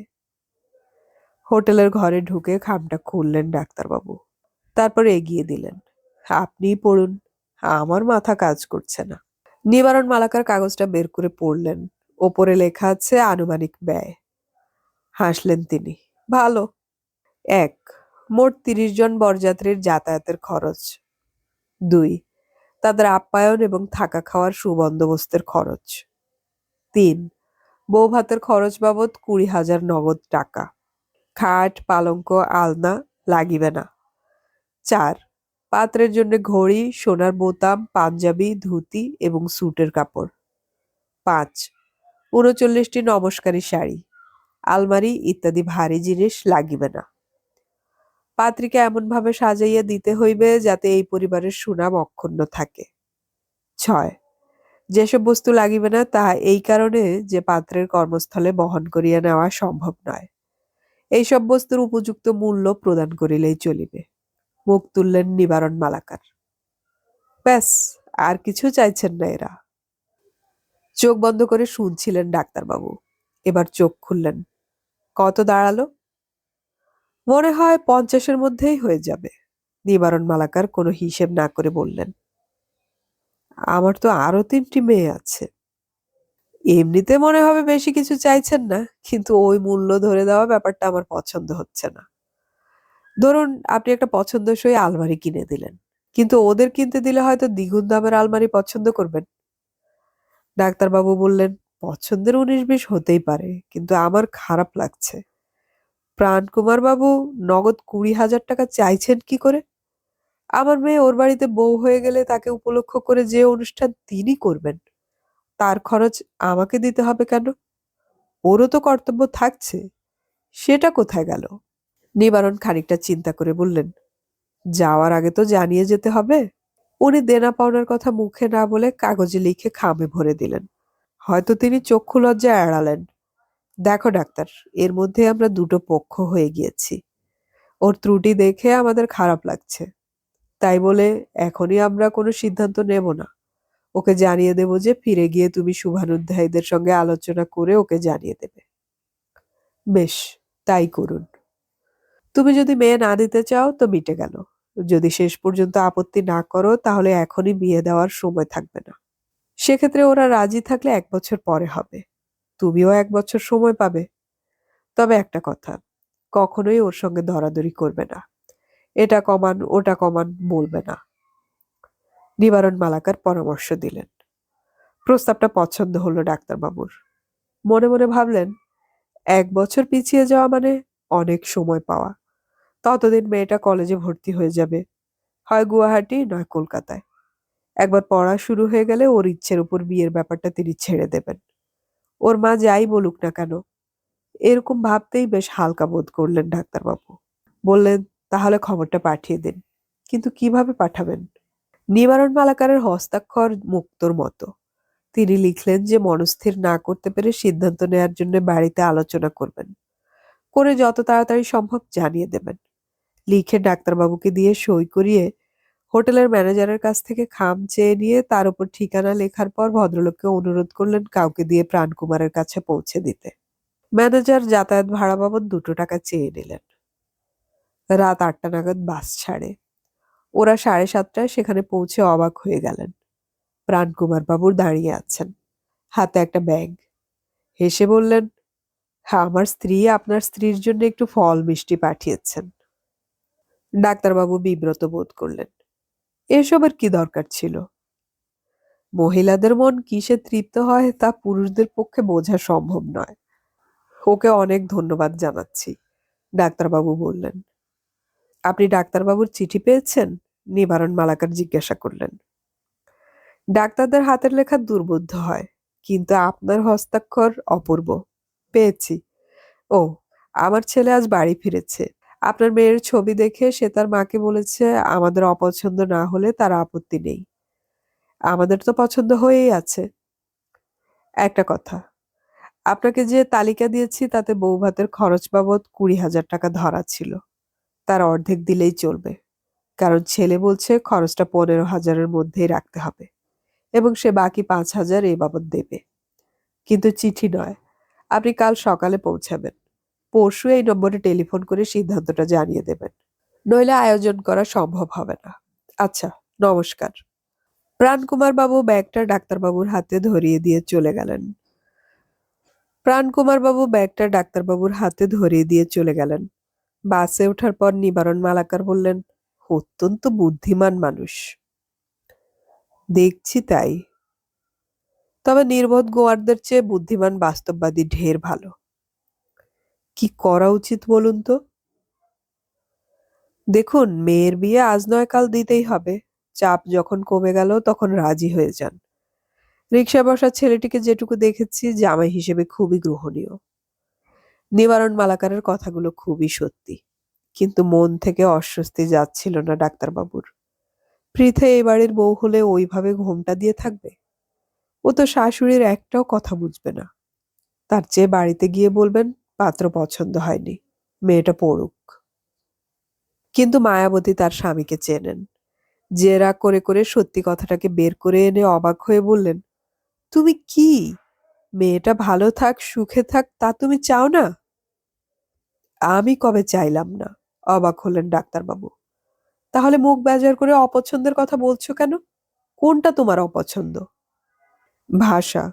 হোটেলের ঘরে ঢুকে খামটা খুললেন ডাক্তারবাবু, তারপর এগিয়ে দিলেন, আপনিই পড়ুন, আমার মাথা কাজ করছে না। নিবারণ মালাকার কাগজটা বের করে পড়লেন। ওপরে লেখা আছে আনুমানিক ব্যয়। হাসলেন তিনি, ভালো। ১. মোট ৩০ জন বরযাত্রীর যাতায়াতের খরচ। ২. তাদের আপ্যায়ন এবং থাকা খাওয়ার সুবন্দোবস্তের খরচ। ৩. বৌভাতের খরচ বাবদ ২০,০০০ নগদ টাকা। খাট, পালঙ্ক, আলনা লাগিবে না। ৪. পাত্রের জন্য ঘড়ি, সোনার বোতাম, পাঞ্জাবি, ধুতি এবং স্যুটের কাপড়। ৫. ৩৯টি নমস্কারী শাড়ি, আলমারি ইত্যাদি ভারী জিনিস লাগিবে না। পাত্রীকে এমনভাবে সাজাইয়া দিতে হইবে যাতে এই পরিবারের সুনাম অক্ষুণ্ণ থাকে। ৬. যেসব বস্তু লাগিবে না তাহা এই কারণে যে পাত্রের কর্মস্থলে বহন করিয়া নেওয়া সম্ভব নয়। এইসব বস্তুর উপযুক্ত মূল্য প্রদান করিলেই চলিবে। মুখ তুললেন নিবারণ মালাকার। ব্যাস, আর কিছু চাইছেন না এরা। চোখ বন্ধ করে শুনছিলেন ডাক্তারবাবু। এবার চোখ খুললেন। কত দাঁড়ালো? মনে হয় ৫০-এর মধ্যেই হয়ে যাবে। নিবারণ মালাকার কোনো হিসেব না করে বললেন, আমার তো আরো ৩টি মেয়ে আছে। এমনিতে মনে হবে বেশি কিছু চাইছেন না, কিন্তু ওই মূল্য ধরে দেওয়া ব্যাপারটা আমার পছন্দ হচ্ছে না। ধরুন আপনি একটা পছন্দসই আলমারি কিনে দিলেন, কিন্তু ওদের কিনতে দিলে হয়তো দ্বিগুণ দামের আলমারি পছন্দ করবেন। ডাক্তারবাবু বললেন, পছন্দের ১৯-২০ হতেই পারে, কিন্তু আমার খারাপ লাগছে। প্রাণকুমার বাবু নগদ ২০,০০০ টাকা চাইছেন কি করে? আমার মেয়ে ওর বাড়িতে বউ হয়ে গেলে তাকে উপলক্ষ করে যে অনুষ্ঠান তিনি করবেন, তার খরচ আমাকে দিতে হবে কেন? ওরও তো কর্তব্য থাকছে, সেটা কোথায় গেল? নিবারণ খানিকটা চিন্তা করে বললেন, যাওয়ার আগে তো জানিয়ে যেতে হবে। উনি দেনা পাওনার কথা মুখে না বলে কাগজে লিখে খামে ভরে দিলেন। হয়তো তিনি চক্ষু লজ্জা এড়ালেন। দেখো ডাক্তার, এর মধ্যে আমরা দুটো পক্ষ হয়ে গিয়েছি। ওর ত্রুটি দেখে আমাদের খারাপ লাগছে, তাই বলে এখনই আমরা কোনো সিদ্ধান্ত নেব না। ওকে জানিয়ে দেব যে ফিরে গিয়ে তুমি শুভানুধ্যায়ীদের সঙ্গে আলোচনা করে ওকে জানিয়ে দেবে। বেশ, তাই করুন। তুমি যদি মেয়ে না দিতে চাও তো মিটে গেল। যদি শেষ পর্যন্ত আপত্তি না করো তাহলে এখনই বিয়ে দেওয়ার সময় থাকবে না। সেক্ষেত্রে ওরা রাজি থাকলে ১ বছর পরে হবে। তুমিও ১ বছর সময় পাবে। তবে একটা কথা, কখনোই ওর সঙ্গে ধরাধরি করবে না। এটা কমান ওটা কমান বলবে না। নিবারণ মালাকার পরামর্শ দিলেন। প্রস্তাবটা পছন্দ হলো ডাক্তারবাবুর। মনে মনে ভাবলেন, ১ বছর পিছিয়ে যাওয়া মানে অনেক সময় পাওয়া। ততদিন মেয়েটা কলেজে ভর্তি হয়ে যাবে, হয় গুয়াহাটি নয় কলকাতায়। একবার পড়া শুরু হয়ে গেলে ওর ইচ্ছের উপর বিয়ের ব্যাপারটা তিনি ছেড়ে দেবেন। ওর মা যাই বলুক না কেন। এরকম ভাবতেই বেশ হালকা বোধ করলেন ডাক্তারবাবু। বললেন, তাহলে খবরটা পাঠিয়ে দিন। কিন্তু কিভাবে পাঠাবেন? নিবারণ মালাকারের হস্তাক্ষর মুক্তোর মতো। তিনি লিখলেন যে মনস্থির না করতে পেরে সিদ্ধান্ত নেয়ার জন্য বাড়িতে আলোচনা করবেন, করে যত তাড়াতাড়ি সম্ভব জানিয়ে দেবেন। লিখে ডাক্তারবাবুকে দিয়ে সই করিয়ে হোটেলের ম্যানেজারের কাছ থেকে খাম চেয়ে নিয়ে তার উপর ঠিকানা লেখার পর ভদ্রলোককে অনুরোধ করলেন কাউকে দিয়ে প্রাণকুমারের কাছে পৌঁছে দিতে। ম্যানেজার যাতায়াত ভাড়া বাবদ ২টো টাকা চেয়ে নিলেন। রাত ৮টা নাগাদ বাস ছাড়ে। ওরা 7:30টায় সেখানে পৌঁছে অবাক হয়ে গেলেন। প্রাণকুমার বাবুর দাঁড়িয়ে আছেন, হাতে একটা ব্যাগ। হেসে বললেন, হ্যাঁ, আমার স্ত্রী আপনার স্ত্রীর জন্য একটু ফল মিষ্টি পাঠিয়েছেন। ডাক্তারবাবু বিব্রত বোধ করলেন। এসবের কি দরকার ছিল? মহিলাদের মন কিসে তৃপ্ত হয় তা পুরুষদের পক্ষে বোঝা সম্ভব নয়। ওকে অনেক ধন্যবাদ জানাচ্ছি, ডাক্তারবাবু বললেন। আপনি ডাক্তারবাবুর চিঠি পেয়েছেন? নিবারণ মালাকার জিজ্ঞাসা করলেন। ডাক্তারদের হাতের লেখা দুর্বোধ্য হয়, কিন্তু আপনার হস্তাক্ষর অপূর্ব। পেয়েছি। ও, আমার ছেলে আজ বাড়ি ফিরেছে। আপনার মেয়ের ছবি দেখে সে তার মাকে বলেছে আমাদের অপছন্দ না হলে তার আপত্তি নেই। আমাদের তো পছন্দ হয়েই আছে। একটা কথা, আপনাকে যে তালিকা দিয়েছি তাতে বৌভাতের খরচ বাবদ 20,000 টাকা ধরা ছিল। তার অর্ধেক দিলেই চলবে, কারণ ছেলে বলছে খরচটা 15,000-এর মধ্যেই রাখতে হবে এবং সে বাকি 5,000 এ বাবদ দেবে। কিন্তু চিঠি নয়, আপনি কাল সকালে পৌঁছাবেন। পরশু এই নম্বরে টেলিফোন করে সিদ্ধান্তটা জানিয়ে দেবেন, নইলে আয়োজন করা সম্ভব হবে না। আচ্ছা, নমস্কার। প্রাণকুমার বাবু ব্যাগটা ডাক্তারবাবুর হাতে ধরিয়ে দিয়ে চলে গেলেন। বাসে ওঠার পর নিবারণ মালাকার বললেন, অত্যন্ত বুদ্ধিমান মানুষ। দেখছি তাই। তবে নির্বোধ গোয়ারদের চেয়ে বুদ্ধিমান বাস্তববাদী ঢের ভালো। কি করা উচিত বলুন তো? দেখুন, মেয়ের বিয়ে আজ নয় কাল দিতেই হবে। চাপ যখন কমে গেল তখন রাজি হয়ে যান। রিকশায় বসা ছেলেটিকে যেটুকু দেখেছি জামাই হিসেবে খুবই গ্রহণীয়। নিবারণ মালাকারের কথাগুলো খুবই সত্যি, কিন্তু মন থেকে অস্বস্তি যাচ্ছিল না ডাক্তারবাবুর। পৃথা এই বাড়ির বউ হলে ওইভাবে ঘোমটা দিয়ে থাকবে? ও তো শাশুড়ির একটাও কথা বুঝবে না। তার চেয়ে বাড়িতে গিয়ে বলবেন পাত্র পছন্দ হয়নি, মেয়েটা পড়ুক। কিন্তু মায়াবতী তার স্বামীকে চেনেন। জেরা করে করে সত্যি কথাটাকে বের করে এনে অবাক হয়ে বললেন, তুমি কি, মেয়েটা ভালো থাক সুখে থাক তা তুমি চাও না? আমি কবে চাইলাম না? অবাক হলেন ডাক্তারবাবু। তাহলে মুখ বেজার করে অপছন্দের কথা বলছো কেন? কোনটা তোমার অপছন্দ? ভাষা।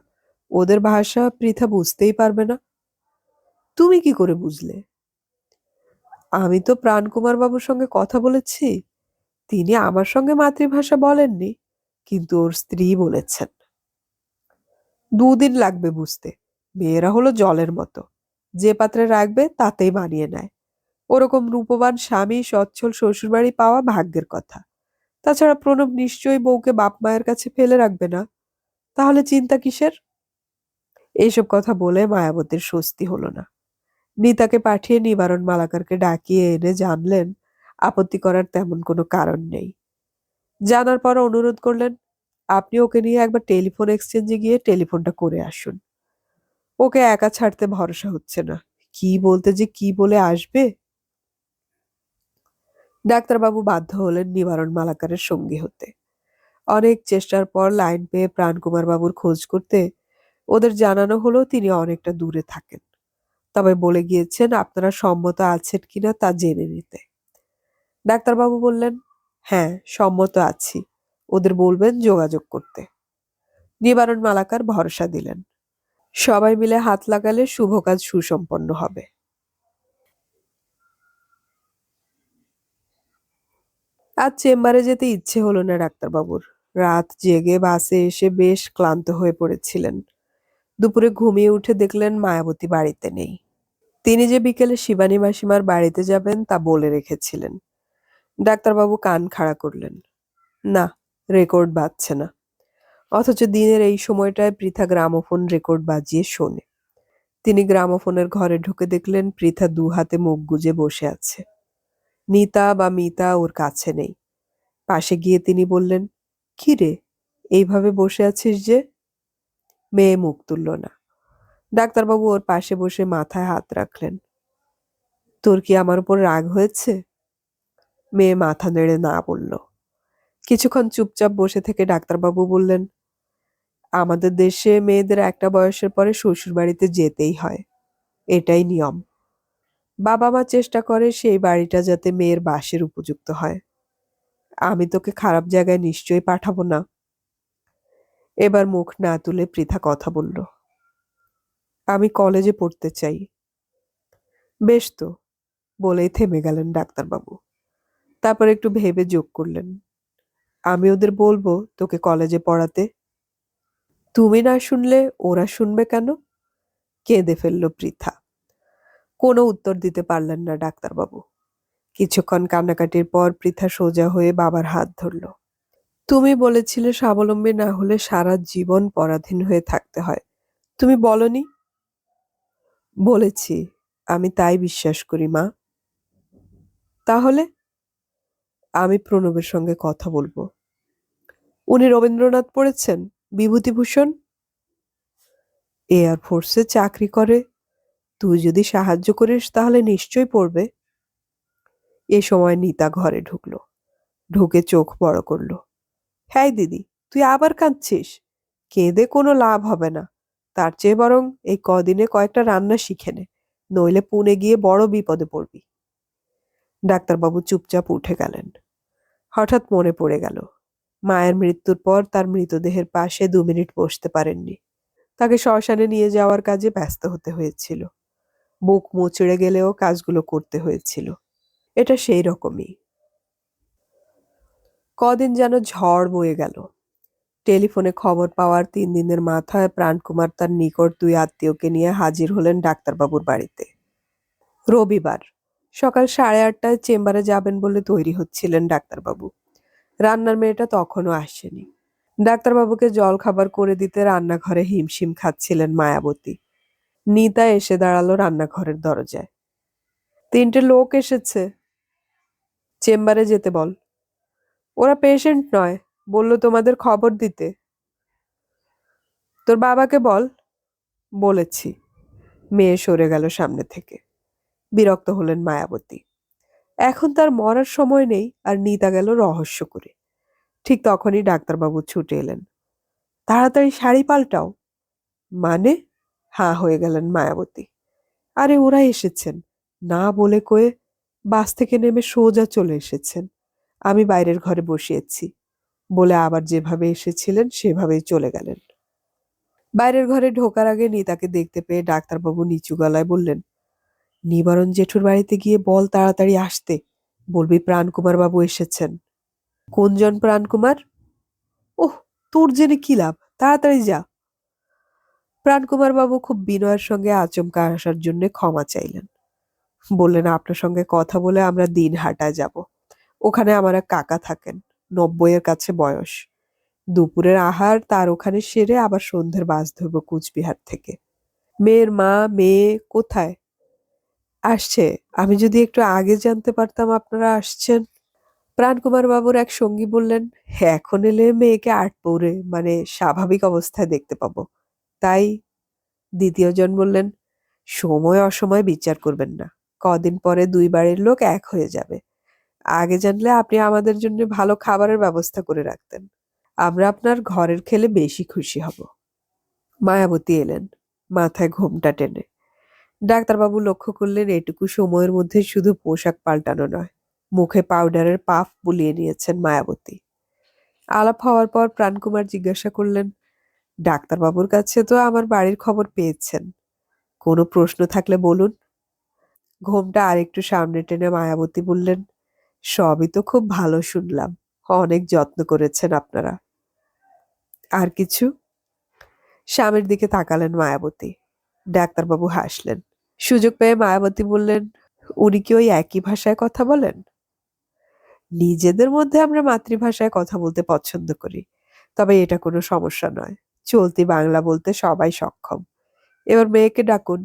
ওদের ভাষা পৃথা বুঝতেই পারবে না। তুমি কি করে বুঝলে? আমি তো প্রাণকুমার বাবুর সঙ্গে কথা বলেছি। তিনি আমার সঙ্গে মাতৃভাষা বলেননি, কিন্তু ওর স্ত্রী বলেছেন। 2 দিন লাগবে বুঝতে। মেয়েরা হলো জলের মতো, যে পাত্রে রাখবে তাতেই মানিয়ে নেয়। ওরকম রূপবান স্বামী সচ্ছল শ্বশুরবাড়ি পাওয়া ভাগ্যের কথা। তাছাড়া প্রণব নিশ্চয়ই বউকে বাপ মায়ের কাছে ফেলে রাখবে না। তাহলে চিন্তা কিসের? এইসব কথা বলে মায়াবতীর স্বস্তি হলো না। নিতাকে পাঠিয়ে নিবারণ মালাকারকে ডাকিয়ে এনে জানলেন আপত্তি করার তেমন কোনো কারণ নেই। জানার পর অনুরোধ করলেন, আপনি ওকে নিয়ে একবার টেলিফোন এক্সচেঞ্জে গিয়ে টেলিফোনটা করে আসুন। ওকে একা ছাড়তে ভরসা হচ্ছে না। কি বলতে যে কি বলে আসবে। ডাক্তারবাবু বাধ্য হলেন নিবারণ মালাকারের সঙ্গী হতে। অনেক চেষ্টার পর লাইন পেয়ে প্রাণকুমার বাবুর খোঁজ করতে ওদের জানানো হলো তিনি অনেকটা দূরে থাকেন, তবে বলে গিয়েছেন আপনারা সম্মত আছেন কিনা তা জেনে নিতে। ডাক্তারবাবু বললেন, হ্যাঁ, সম্মত আছি। ওদের বলবেন যোগাযোগ করতে। নিবারণ মালাকার ভরসা দিলেন, সবাই মিলে হাত লাগালে শুভ কাজ সুসম্পন্ন হবে। আজ চেম্বারে যেতে ইচ্ছে হলো না ডাক্তারবাবুর। রাত জেগে বাসে এসে বেশ ক্লান্ত হয়ে পড়েছিলেন। দুপুরে ঘুমিয়ে উঠে দেখলেন মায়াবতী বাড়িতে নেই। তিনি যে বিকেলে শিবানী মাসিমার বাড়িতে যাবেন তা বলে রেখেছিলেন। ডাক্তারবাবু কান খাড়া করলেন। না, রেকর্ড বাজছে না। অথচ দিনের এই সময়টায় পৃথা গ্রামোফোন রেকর্ড বাজিয়ে শোনে। তিনি গ্রামোফোনের ঘরে ঢুকে দেখলেন পৃথা 2 হাতে মুখ গুজে বসে আছে। নিতা বা মিতা ওর কাছে নেই। পাশে গিয়ে তিনি বললেন, কি রে, এইভাবে বসে আছিস যে? মেয়ে মুখ তুলল না। ডাক্তারবাবু ওর পাশে বসে মাথায় হাত রাখলেন। তোর কি আমার উপর রাগ হয়েছে? মেয়ে মাথা নেড়ে না বলল। কিছুক্ষণ চুপচাপ বসে থেকে ডাক্তারবাবু বললেন, আমাদের দেশে মেয়েদের একটা বয়সের পরে শ্বশুর বাড়িতে যেতেই হয়, এটাই নিয়ম। বাবা মা চেষ্টা করে সেই বাড়িটা যাতে মেয়ের বাসের উপযুক্ত হয়। আমি তোকে খারাপ জায়গায় নিশ্চয়ই পাঠাবো না। এবার মুখ না তুলে পৃথা কথা বলল। আমি কলেজে পড়তে চাই। বেশ তো, বলেই থেমে গেলেন ডাক্তারবাবু। তারপর একটু ভেবে যোগ করলেন, আমি ওদের বলবো তোকে কলেজে পড়াতে। তুমি না শুনলে ওরা শুনবে কেন? কেঁদে ফেলল পৃথা। কোনো উত্তর দিতে পারলেন না ডাক্তারবাবু। কিছুক্ষণ কান্নাকাটির পর পৃথা সোজা হয়ে বাবার হাত ধরল। তুমি বলেছিলে স্বাবলম্বী না হলে সারা জীবন পরাধীন হয়ে থাকতে হয়, তুমি বলনি? বলেছি, আমি তাই বিশ্বাস করি মা। তাহলে? আমি প্রণবের সঙ্গে কথা বলবো। উনি রবীন্দ্রনাথ পড়েছেন? বিভূতিভূষণ? এয়ারফোর্সে চাকরি করে। তুই যদি সাহায্য করিস তাহলে নিশ্চয়ই পড়বে। এ সময় নিতা ঘরে ঢুকলো। ঢুকে চোখ বড় করলো। হ্যাঁ দিদি, তুই আবার কাঁদছিস? কেঁদে কোনো লাভ হবে না। তার চেয়ে বরং এই কদিনে কয়েকটা রান্না শিখে নে, নইলে পুনে গিয়ে বড় বিপদে পড়বি। ডাক্তারবাবু চুপচাপ উঠে গেলেন। হঠাৎ মনে পড়ে গেল, মায়ের মৃত্যুর পর তার মৃতদেহের পাশে 2 মিনিট বসতে পারেননি। তাকে শ্মশানে নিয়ে যাওয়ার কাজে ব্যস্ত হতে হয়েছিল। বুক মুচড়ে গেলেও কাজগুলো করতে হয়েছিল। এটা সেই রকমই। কদিন যেন ঝড় বয়ে গেল। টেলিফোনে খবর পাওয়ার 3 দিনের মাথায় প্রাণকুমার তার নিকট 2 আত্মীয়কে নিয়ে হাজির হলেন ডাক্তারবাবুর বাড়িতে। রবিবার সকাল 8:30টায় চেম্বারে যাবেন বলে তৈরি হচ্ছিলেন ডাক্তারবাবু। রান্নার মেয়েটা তখনও আসেনি। ডাক্তারবাবুকে জল খাবার করে দিতে রান্নাঘরে হিমশিম খাচ্ছিলেন মায়াবতী। নিতা এসে দাঁড়ালো রান্নাঘরের দরজায়। 3টে লোক এসেছে, চেম্বারে যেতে বল। ওরা পেশেন্ট নয়, বলল তোমাদের খবর দিতে। তোর বাবাকে বল। বলেছি। মেয়ে সরে গেল সামনে থেকে। বিরক্ত হলেন মায়াবতী। এখন তার মরার সময় নেই, আর নিতা গেল রহস্য করে। ঠিক তখনই ডাক্তারবাবু ছুটে এলেন। তাড়াতাড়ি শাড়ি পাল্টাও। মানে? হাঁ হয়ে গেলেন মায়াবতী। আরে ওরা এসেছেন, না বলে কয়ে বাস থেকে নেমে সোজা চলে এসেছেন। আমি বাইরের ঘরে বসিয়েছি, বলে আবার যেভাবে এসেছিলেন সেভাবেই চলে গেলেন। বাইরের ঘরে ঢোকার আগে নিতাকে দেখতে পেয়ে ডাক্তারবাবু নিচু গলায় বললেন, নিবারণ জেঠুর বাড়িতে গিয়ে বল তাড়াতাড়ি আসতে, বলবি প্রাণকুমার বাবু এসেছেন। কোনজন প্রাণকুমার? ওহ, তোর জেনে কি লাভ, তাড়াতাড়ি যা। প্রাণকুমার বাবু খুব বিনয়ের সঙ্গে আচমকা আসার জন্য ক্ষমা চাইলেন। বললেন, আপনার সঙ্গে কথা বলে আমরা দিনহাটায় যাব। ওখানে আমার এক কাকা থাকেন, 90-এর কাছে বয়স। দুপুরের আহার তার ওখানে সেরে আবার সন্ধ্যের বাস ধরব কুচবিহার থেকে। মেয়ের মা মেয়ে কোথায়? আসছে। আমি যদি একটু আগে জানতে পারতাম আপনারা আসছেন। প্রাণকুমার বাবুর এক সঙ্গী বললেন, এখন এলে মেয়েকে আটপৌরে মানে স্বাভাবিক অবস্থায় দেখতে পাবো, তাই। দ্বিতীয়জন বললেন, সময় অসময় বিচার করবেন না, কদিন পরে 2 বাড়ির লোক এক হয়ে যাবে। আগে জানলে আপনি আমাদের জন্য ভালো খাবারের ব্যবস্থা করে রাখতেন, আমরা আপনার ঘরের খেলে বেশি খুশি হব। মায়াবতী এলেন, মাথায় ঘোমটা টেনে। ডাক্তারবাবু লক্ষ্য করলেন এটুকু সময়ের মধ্যে শুধু পোশাক পাল্টানো নয়, মুখে পাউডারের পাফ বুলিয়ে নিয়েছেন মায়াবতী। আলাপ হওয়ার পর প্রাণকুমার জিজ্ঞাসা করলেন, ডাক্তারবাবুর কাছে তো আমার বাড়ির খবর পেয়েছেন, কোনো প্রশ্ন থাকলে বলুন। ঘোমটা আরেকটু সামনে টেনে মায়াবতী বললেন, সবই তো খুব ভালো শুনলাম, অনেক যত্ন করেছেন আপনারা। আর কিছু? স্বামীর দিকে তাকালেন মায়াবতী। ডাক্তারবাবু হাসলেন। সুযোগ পেয়ে মায়াবতী বললেন, উনি কি ওই একই ভাষায় কথা বলেন? নিজেদের মধ্যে আমরা মাতৃভাষায় কথা বলতে পছন্দ করি, তবে এটা কোনো সমস্যা নয়। চলতি বাংলা বলতে সবাই সক্ষম। এবার মেয়েকে ডাকুন।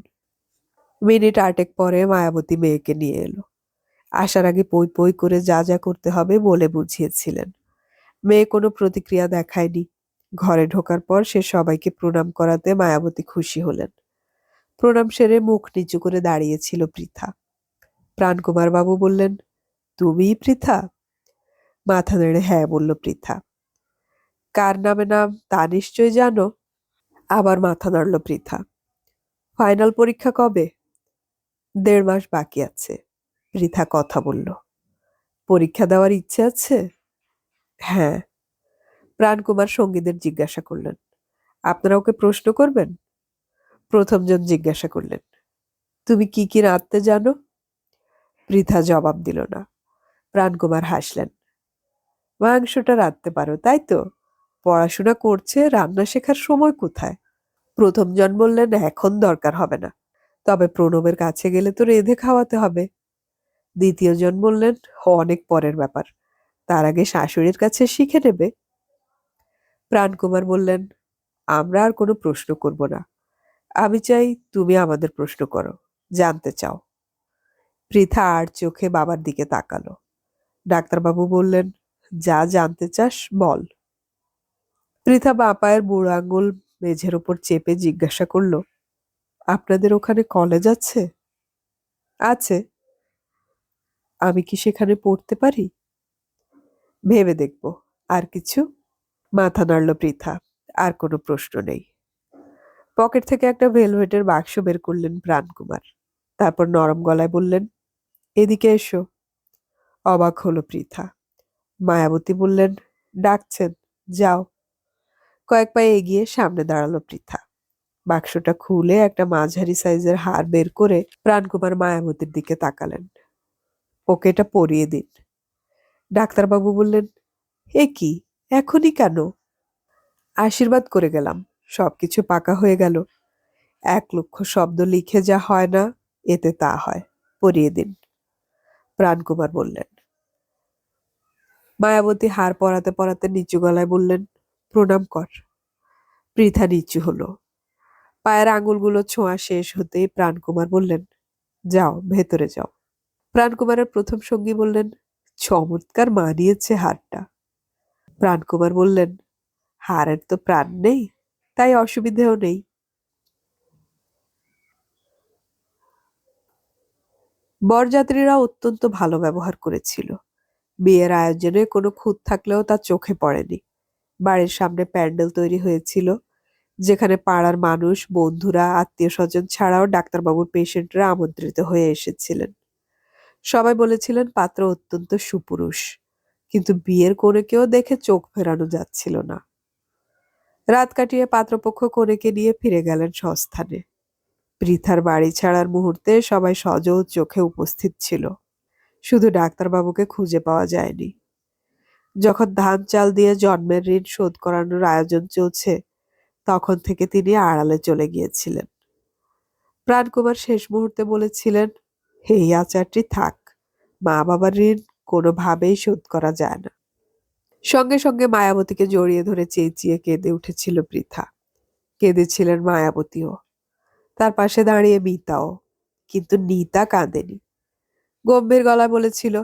মিনিট 8 পরে মায়াবতী মেয়েকে নিয়ে এলো। আসার আগে পই পই করে যা যা করতে হবে বলে বুঝিয়েছিলেন। মেয়ে কোনো প্রতিক্রিয়া দেখায়নি। ঘরে ঢোকার পর সে সবাইকে প্রণাম করাতে মায়াবতী খুশি হলেন। প্রণাম সেরে মুখ নিচু করে দাঁড়িয়েছিল পৃথা। প্রাণকুমার বাবু বললেন, তুমিই পৃথা? মাথা নেড়ে হ্যাঁ বলল পৃথা। কার নামে নাম তা নিশ্চয় জানো? আবার মাথা নাড়ল পৃথা। ফাইনাল পরীক্ষা কবে? 1.5 মাস বাকি আছে। পৃথা কথা বলল। পরীক্ষা দেওয়ার ইচ্ছে আছে? হ্যাঁ। প্রাণকুমার সঙ্গীদের জিজ্ঞাসা করলেন, আপনারা ওকে প্রশ্ন করবেন? প্রথম জন জিজ্ঞাসা করলেন, তুমি কি কি রাঁধতে জানো? পৃথা জবাব দিল না। প্রাণকুমার হাসলেন, মাংসটা রাঁধতে পারো তাই তো? পড়াশোনা করছে, রান্না শেখার সময় কোথায়? প্রথম জন বললেন, এখন দরকার হবে না, তবে প্রণবের কাছে গেলে তো রেঁধে খাওয়াতে হবে। দ্বিতীয় জন বললেন, অনেক পরের ব্যাপার, তার আগে শাশুড়ির কাছে শিখে নেবে। প্রাণকুমার বললেন, আমরা আর কোনো প্রশ্ন করব না, আমি চাই তুমি আমাদের প্রশ্ন করো, জানতে চাও। পৃথা আর চোখে বাবার দিকে তাকালো। ডাক্তারবাবু বললেন, যা জানতে চাস বল। পৃথা বাঁ পায়ের বুড়ো আঙুল মেঝের ওপর চেপে জিজ্ঞাসা করল, আপনাদের ওখানে কলেজ আছে? আছে। আমি কি সেখানে পড়তে পারি? ভেবে দেখব। আর কিছু? মাথা নাড়ল পৃথা। আর কোনো প্রশ্ন নেই। পকেট থেকে একটা ভেলভেটের বাক্স বের করলেন প্রাণকুমার। তারপর নরম গলায় বললেন, এদিকে এসো। অবাক হলো পৃথা। মায়াবতী বললেন, ডাকছেন, যাও। কয়েক পায়ে এগিয়ে সামনে দাঁড়ালো পৃথা। বাক্সটা খুলে একটা মাঝারি সাইজের হার বের করে প্রাণকুমার মায়াবতীর দিকে তাকালেন। ওকে এটা পরিয়ে দিন। ডাক্তারবাবু বললেন, এ কি, এখনই কেন? আশীর্বাদ করে গেলাম, সবকিছু পাকা হয়ে গেল। 1,00,000 শব্দ লিখে যা হয় না, এতে তা হয়। পরিয়ে দিন। প্রাণকুমার বললেন। মায়াবতী হার পরাতে পরাতে নিচু গলায় বললেন, প্রণাম কর। পৃথা নিচু হলো। পায়ের আঙুলগুলো ছোঁয়া শেষ হতেই প্রাণকুমার বললেন, যাও, ভেতরে যাও। প্রাণকুমারের প্রথম সঙ্গী বললেন, চমৎকার মানিয়েছে হারটা। প্রাণকুমার বললেন, হারের তো প্রাণ নেই, তাই অসুবিধেও নেই। বরযাত্রীরা অত্যন্ত ভালো ব্যবহার করেছিল। বিয়ের আয়োজনে কোনো খুঁত থাকলেও তা চোখে পড়েনি। বাড়ির সামনে প্যান্ডেল তৈরি হয়েছিল, যেখানে পাড়ার মানুষ, বন্ধুরা, আত্মীয় স্বজন ছাড়াও ডাক্তারবাবুর পেশেন্টরা আমন্ত্রিত হয়ে এসেছিলেন। সবাই বলেছিলেন পাত্র অত্যন্ত সুপুরুষ, কিন্তু বিয়ের কনেকেও দেখে চোখ ফেরানো যাচ্ছিল না। রাত কাটিয়ে পাত্রপক্ষ কনেকে নিয়ে ফিরে গেলেন স্বস্থানে। পৃথার বাড়ি ছাড়ার মুহূর্তে সবাই সজল চোখে উপস্থিত ছিল। শুধু ডাক্তারবাবুকে খুঁজে পাওয়া যায়নি। যখন ধান চাল দিয়ে জন্মের ঋণ শোধ করানোর আয়োজন চলছে, তখন থেকে তিনি আড়ালে চলে গিয়েছিলেন। প্রাণকুমার শেষ মুহূর্তে বলেছিলেন, এই আচারটি থাক, মা বাবার ঋণ কোনোভাবেই শোধ করা যায় না। সঙ্গে সঙ্গে মায়াবতীকে জড়িয়ে ধরে চেঁচিয়ে কেঁদে উঠেছিল পৃথা। কেঁদেছিলেন মায়াবতীও। তার পাশে দাঁড়িয়ে মিতাও। কিন্তু নিতা কাঁদেনি। গম্ভীর গলায় বলেছিল,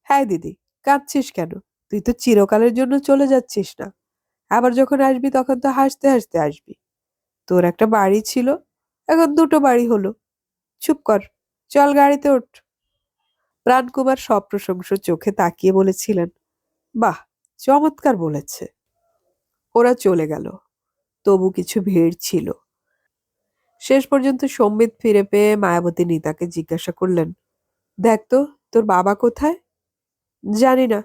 হ্যাঁ দিদি, কাঁদছিস কেন? তুই তো চিরকালের জন্য চলে যাচ্ছিস না। আবার যখন আসবি তখন তো হাসতে হাসতে আসবি। তোর একটা বাড়ি ছিল, এখন দুটো বাড়ি হলো। চুপ কর, চল গাড়িতে ওঠ। প্রাণকুমার সপ্রশংস চোখে তাকিয়ে বলেছিলেন, বাহ, চমৎকার বলেছে। ওরা চলে গেল। তবু কিছু ভিড় ছিল। শেষ পর্যন্ত সম্বিত ফিরে পেয়ে মায়াবতী নিতাকে জিজ্ঞাসা করলেন, দেখ তো, তোর বাবা কোথায়? জানি না,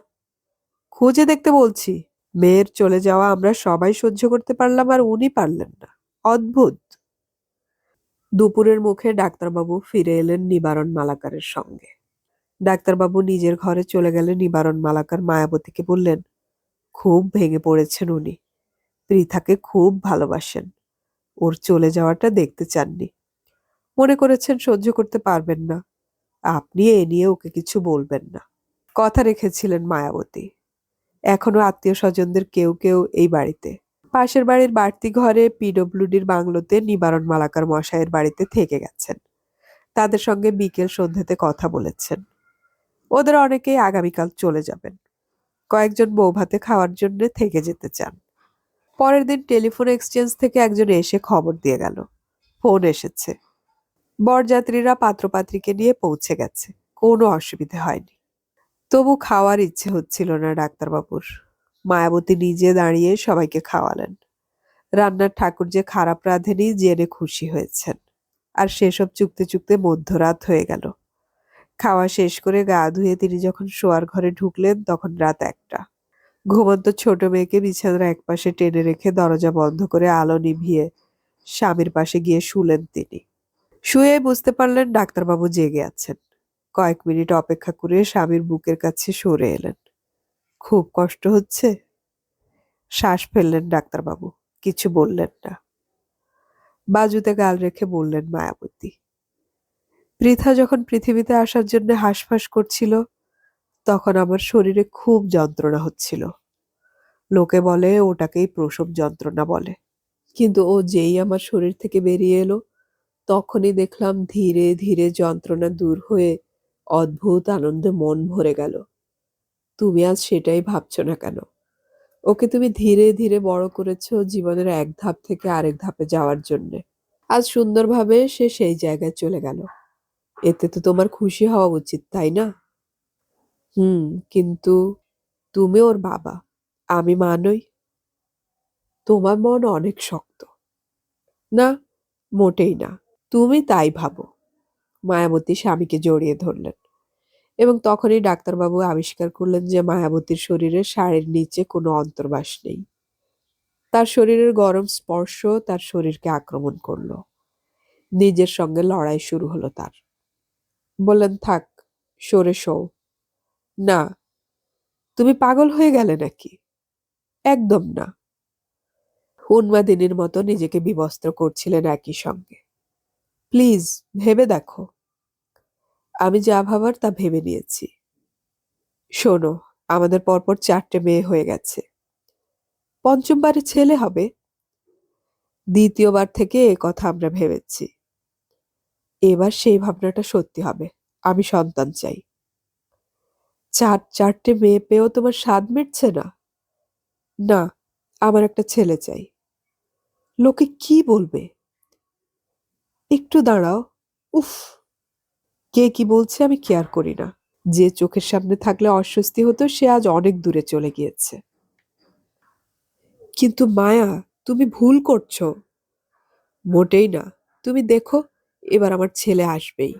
খুঁজে দেখতে বলছি। মেয়ের চলে যাওয়া আমরা সবাই সহ্য করতে পারলাম, আর উনি পারলেন না। অদ্ভুত। দুপুরের মুখে ডাক্তারবাবু ফিরে এলেন নিবারণ মালাকারের সঙ্গে। ডাক্তারবাবু নিজের ঘরে চলে গেলে নিবারণ মালাকার মায়াবতীকে বললেন, খুব ভেঙে পড়েছেন উনি। পৃথাকে খুব ভালোবাসেন। ওর চলে যাওয়াটা দেখতে চাননি। মনে করেছেন সহ্য করতে পারবেন না। আপনি এ নিয়ে ওকে কিছু বলবেন না। কথা রেখেছিলেন মায়াবতী। এখনো আত্মীয় স্বজনদের কেউ কেউ এই বাড়িতে। পাশের বাড়ির বাড়তি ঘরে পিডব্লিউডির বাংলোতে নিবারণ মালাকার মশাইয়ের বাড়িতে থেকে গেছেন। তাদের সঙ্গে বিকেল সন্ধ্যাতে কথা বলেছেন। ওদের অনেকেই আগামীকাল চলে যাবেন। কয়েকজন বৌভাতে খাওয়ার জন্য থেকে যেতে চান। পরের দিন টেলিফোন এক্সচেঞ্জ থেকে একজন এসে খবর দিয়ে গেল, ফোন এসেছে। বরযাত্রীরা পাত্রপাত্রীকে নিয়ে পৌঁছে গেছে, কোনো অসুবিধে হয়নি। তবু খাওয়ার ইচ্ছে হচ্ছিল না ডাক্তারবাবুর। মায়াবতী নিজে দাঁড়িয়ে সবাইকে খাওয়ালেন। রান্নার ঠাকুর যে খারাপ রাঁধেনি জেনে খুশি হয়েছেন। আর সেসব চুকতে চুকতে মধ্যরাত হয়ে গেল। খাওয়া শেষ করে গা ধুয়ে তিনি যখন শোয়ার ঘরে ঢুকলেন তখন রাত 1টা। ঘুমন্ত ছোট মেয়েকে বিছানার একপাশে টেনে রেখে দরজা বন্ধ করে আলো নিভিয়ে স্বামীর পাশে গিয়ে শুলেন তিনি। শুয়ে বুঝতে পারলেন ডাক্তারবাবু জেগে আছেন। কয়েক মিনিট অপেক্ষা করে স্বামীর বুকের কাছে সরে এলেন। খুব কষ্ট হচ্ছে? শ্বাস ফেললেন ডাক্তারবাবু। কিছু বললেন না। বাজুতে গাল রেখে বললেন মায়াবতী, পৃথা যখন পৃথিবীতে আসার জন্য হাঁসফাঁস করছিল, তখন আমার শরীরে খুব যন্ত্রণা হচ্ছিল। লোকে বলে ওটাকেই প্রসব যন্ত্রণা বলে। কিন্তু ও যেই আমার শরীর থেকে বেরিয়ে এলো, তখনই দেখলাম ধীরে ধীরে যন্ত্রণা দূর হয়ে অদ্ভুত আনন্দে মন ভরে গেল। তুমি আজ সেটাই ভাবছো না কেন? ওকে তুমি ধীরে ধীরে বড় করেছো জীবনের এক ধাপ থেকে আরেক ধাপে যাওয়ার জন্যে। আজ সুন্দরভাবে সে সেই জায়গায় চলে গেল। এতে তো তোমার খুশি হওয়া উচিত, তাই না? হুম, কিন্তু তুমি ওর বাবা, আমি মা নই। তোমার মন অনেক শক্ত। না, মোটেই না। তুমি তাই ভাবো। মায়াবতী স্বামীকে জড়িয়ে ধরলেন এবং তখনই ডাক্তারবাবু আবিষ্কার করলেন যে মায়াবতীর শরীরে শাড়ির নিচে কোনো অন্তর্বাস নেই। তার শরীরের গরম স্পর্শ তার শরীরকে আক্রমণ করলো। নিজের সঙ্গে লড়াই শুরু হলো তার। বললেন, থাক, সরে শোও। না, তুমি পাগল হয়ে গেলে নাকি? একদম না। উন্মাদিনীর মতো নিজেকে বিবস্ত্র করছিলেন একই সঙ্গে। প্লিজ, ভেবে দেখো। আমি যা ভাবার তা ভেবে নিয়েছি। শোনো, আমাদের পরপর 4টে মেয়ে হয়ে গেছে। পঞ্চমবারে ছেলে হবে। দ্বিতীয়বার থেকে এ কথা আমরা ভেবেছি। এবার সেই ভাবনাটা সত্যি হবে। আমি সন্তান চাই। 4টে মেয়ে পেয়েও তোমার স্বাদ মিটছে না? না, আমার একটা ছেলে চাই। লোকে কি বলবে? একটু দাঁড়াও। উফ, কে কি বলছে আমি কেয়ার করি না। যে চোখের সামনে থাকলে অস্বস্তি হতো সে আজ অনেক দূরে চলে গিয়েছে। কিন্তু মায়া, তুমি ভুল করছো। মোটেই না। তুমি দেখো, এবার আমার ছেলে আসবেই।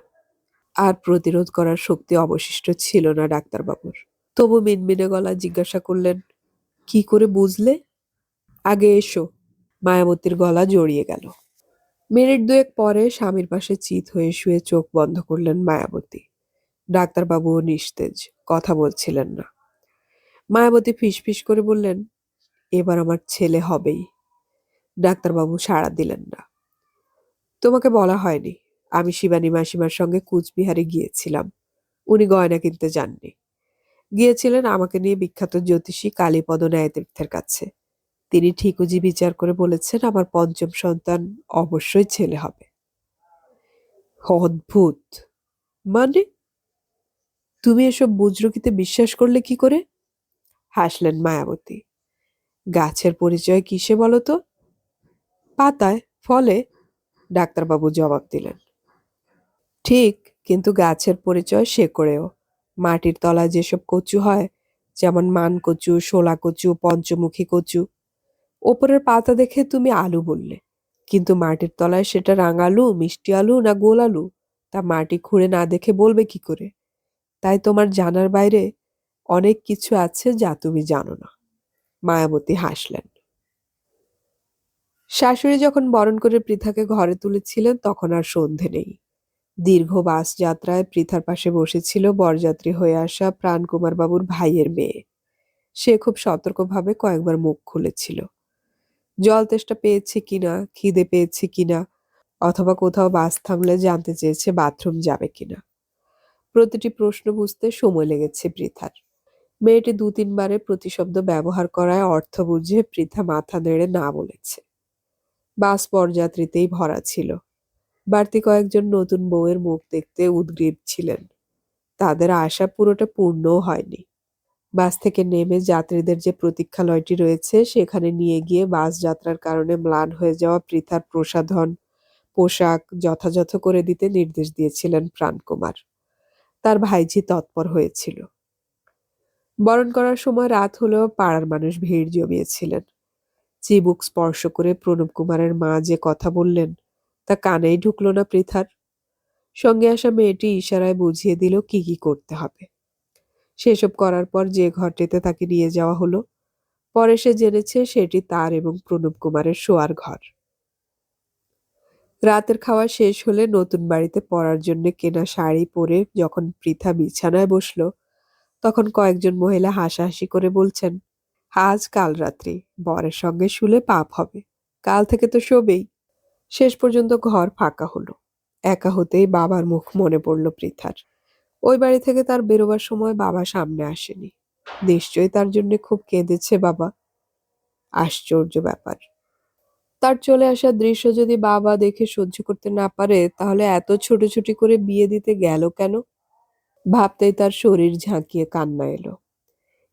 আর প্রতিরোধ করার শক্তি অবশিষ্ট ছিল না ডাক্তারবাবুর। তবু মিনমিনে গলায় জিজ্ঞাসা করলেন, কি করে বুঝলে? আগে এসো। মায়াবতীর গলা জড়িয়ে গেল। মিনিট দুয়েক পরে স্বামীর পাশে চিত হয়ে শুয়ে চোখ বন্ধ করলেন মায়াবতী। ডাক্তারবাবুও নিস্তেজ, কথা বলছিলেন না। মায়াবতী ফিসফিস করে বললেন, এবার আমার ছেলে হবেই। ডাক্তারবাবু সাড়া দিলেন না। তোমাকে বলা হয়নি, আমি শিবানী মাসিমার সঙ্গে কুচবিহারে গিয়েছিলাম। উনি গয়না কিনতে যাননি। গিয়েছিলেন আমাকে নিয়ে বিখ্যাত জ্যোতিষী কালীপদ ন্যায়তীর্থের কাছে। তিনি ঠিকুজি বিচার করে বলেছেন আমার পঞ্চম সন্তান অবশ্যই ছেলে হবে। অদ্ভুত। মানে, তুমি এসব বুজরুকিতে বিশ্বাস করলে কি করে? হাসলেন মায়াবতী। গাছের পরিচয় কিসে বলো তো? পাতায়, ফলে। ডাক্তারবাবু জবাব দিলেন। ঠিক, কিন্তু গাছের পরিচয় শেকড়েও। মাটির তলায় যেসব কচু হয়, যেমন মানকচু, শোলা কচু, পঞ্চমুখী কচু, ওপরের পাতা দেখে তুমি আলু বললে, কিন্তু মাটির তলায় সেটা রাঙালু, মিষ্টি আলু না গোল আলু, তা মাটি খুঁড়ে না দেখে বলবে কি করে? তাই তোমার জানার বাইরে অনেক কিছু আছে যা তুমি জানো না। মায়াবতী হাসলেন। শাশুড়ি যখন বরণ করে পৃথাকে ঘরে তুলেছিলেন তখন আর সন্ধে নেই। দীর্ঘ বাস যাত্রায় পৃথার পাশে বসেছিল বরযাত্রী হয়ে আসা প্রাণকুমার বাবুর ভাইয়ের মেয়ে। সে খুব সতর্কভাবে কয়েকবার মুখ খুলেছিল। জল তেষ্টা পেয়েছে কিনা, খিদে পেয়েছে কিনা, অথবা কোথাও বাস থামলে জানতে চেয়েছে বাথরুম যাবে কিনা। প্রতিটি প্রশ্ন বুঝতে সময় লেগেছে পৃথার। মেয়েটি 2-3 বারে প্রতিশব্দ ব্যবহার করায় অর্থ বুঝে পৃথা মাথা নেড়ে না বলেছে। বাস বরযাত্রীতেই ভরা ছিল। বাড়তি কয়েকজন নতুন বউয়ের মুখ দেখতে উদগ্রীব ছিলেন। তাদের আশা পুরোটা পূর্ণও হয়নি। বাস থেকে নেমে যাত্রীদের যে প্রতীক্ষালয়টি রয়েছে সেখানে নিয়ে গিয়ে বাস যাত্রার কারণে ম্লান হয়ে যাওয়া পৃথার প্রসাধন, পোশাক যথাযথ করে দিতে নির্দেশ দিয়েছিলেন প্রাণকুমার। তার ভাইঝি তৎপর হয়েছিল। বরণ করার সময় রাত হলেও পাড়ার মানুষ ভিড় জমিয়েছিলেন। চিবুক স্পর্শ করে প্রণব কুমারের মা যে কথা বললেন তা কানেই ঢুকল না পৃথার। সঙ্গে আসা মেয়েটি ইশারায় বুঝিয়ে দিল কি কি করতে হবে। সেসব করার পর যে ঘরটিতে তাকে নিয়ে যাওয়া হলো, পরে সে জেনেছে সেটি তার এবং প্রণব কুমারের শোয়ার ঘর। রাতের খাওয়া শেষ হলে নতুন বাড়িতে পরার জন্য কেনা শাড়ি পরে যখন পৃথা বিছানায় বসলো, তখন কয়েকজন মহিলা হাসাহাসি করে বলছেন, আজ কাল রাত্রি বরের সঙ্গে শুলে পাপ হবে, কাল থেকে তো শোবেই। শেষ পর্যন্ত ঘর ফাঁকা হলো। একা হতেই বাবার মুখ মনে পড়ল পৃথার। ওই বাড়ি থেকে তার বেরোবার সময় বাবা সামনে আসেনি। নিশ্চয়ই তার জন্য খুব কেঁদেছে বাবা। আশ্চর্য ব্যাপার, তার চলে আসার দৃশ্য যদি বাবা দেখে সহ্য করতে না পারে, তাহলে এত ছোটাছুটি করে বিয়ে দিতে গেল কেন? ভাবতেই তার শরীর ঝাঁকিয়ে কান্না এলো।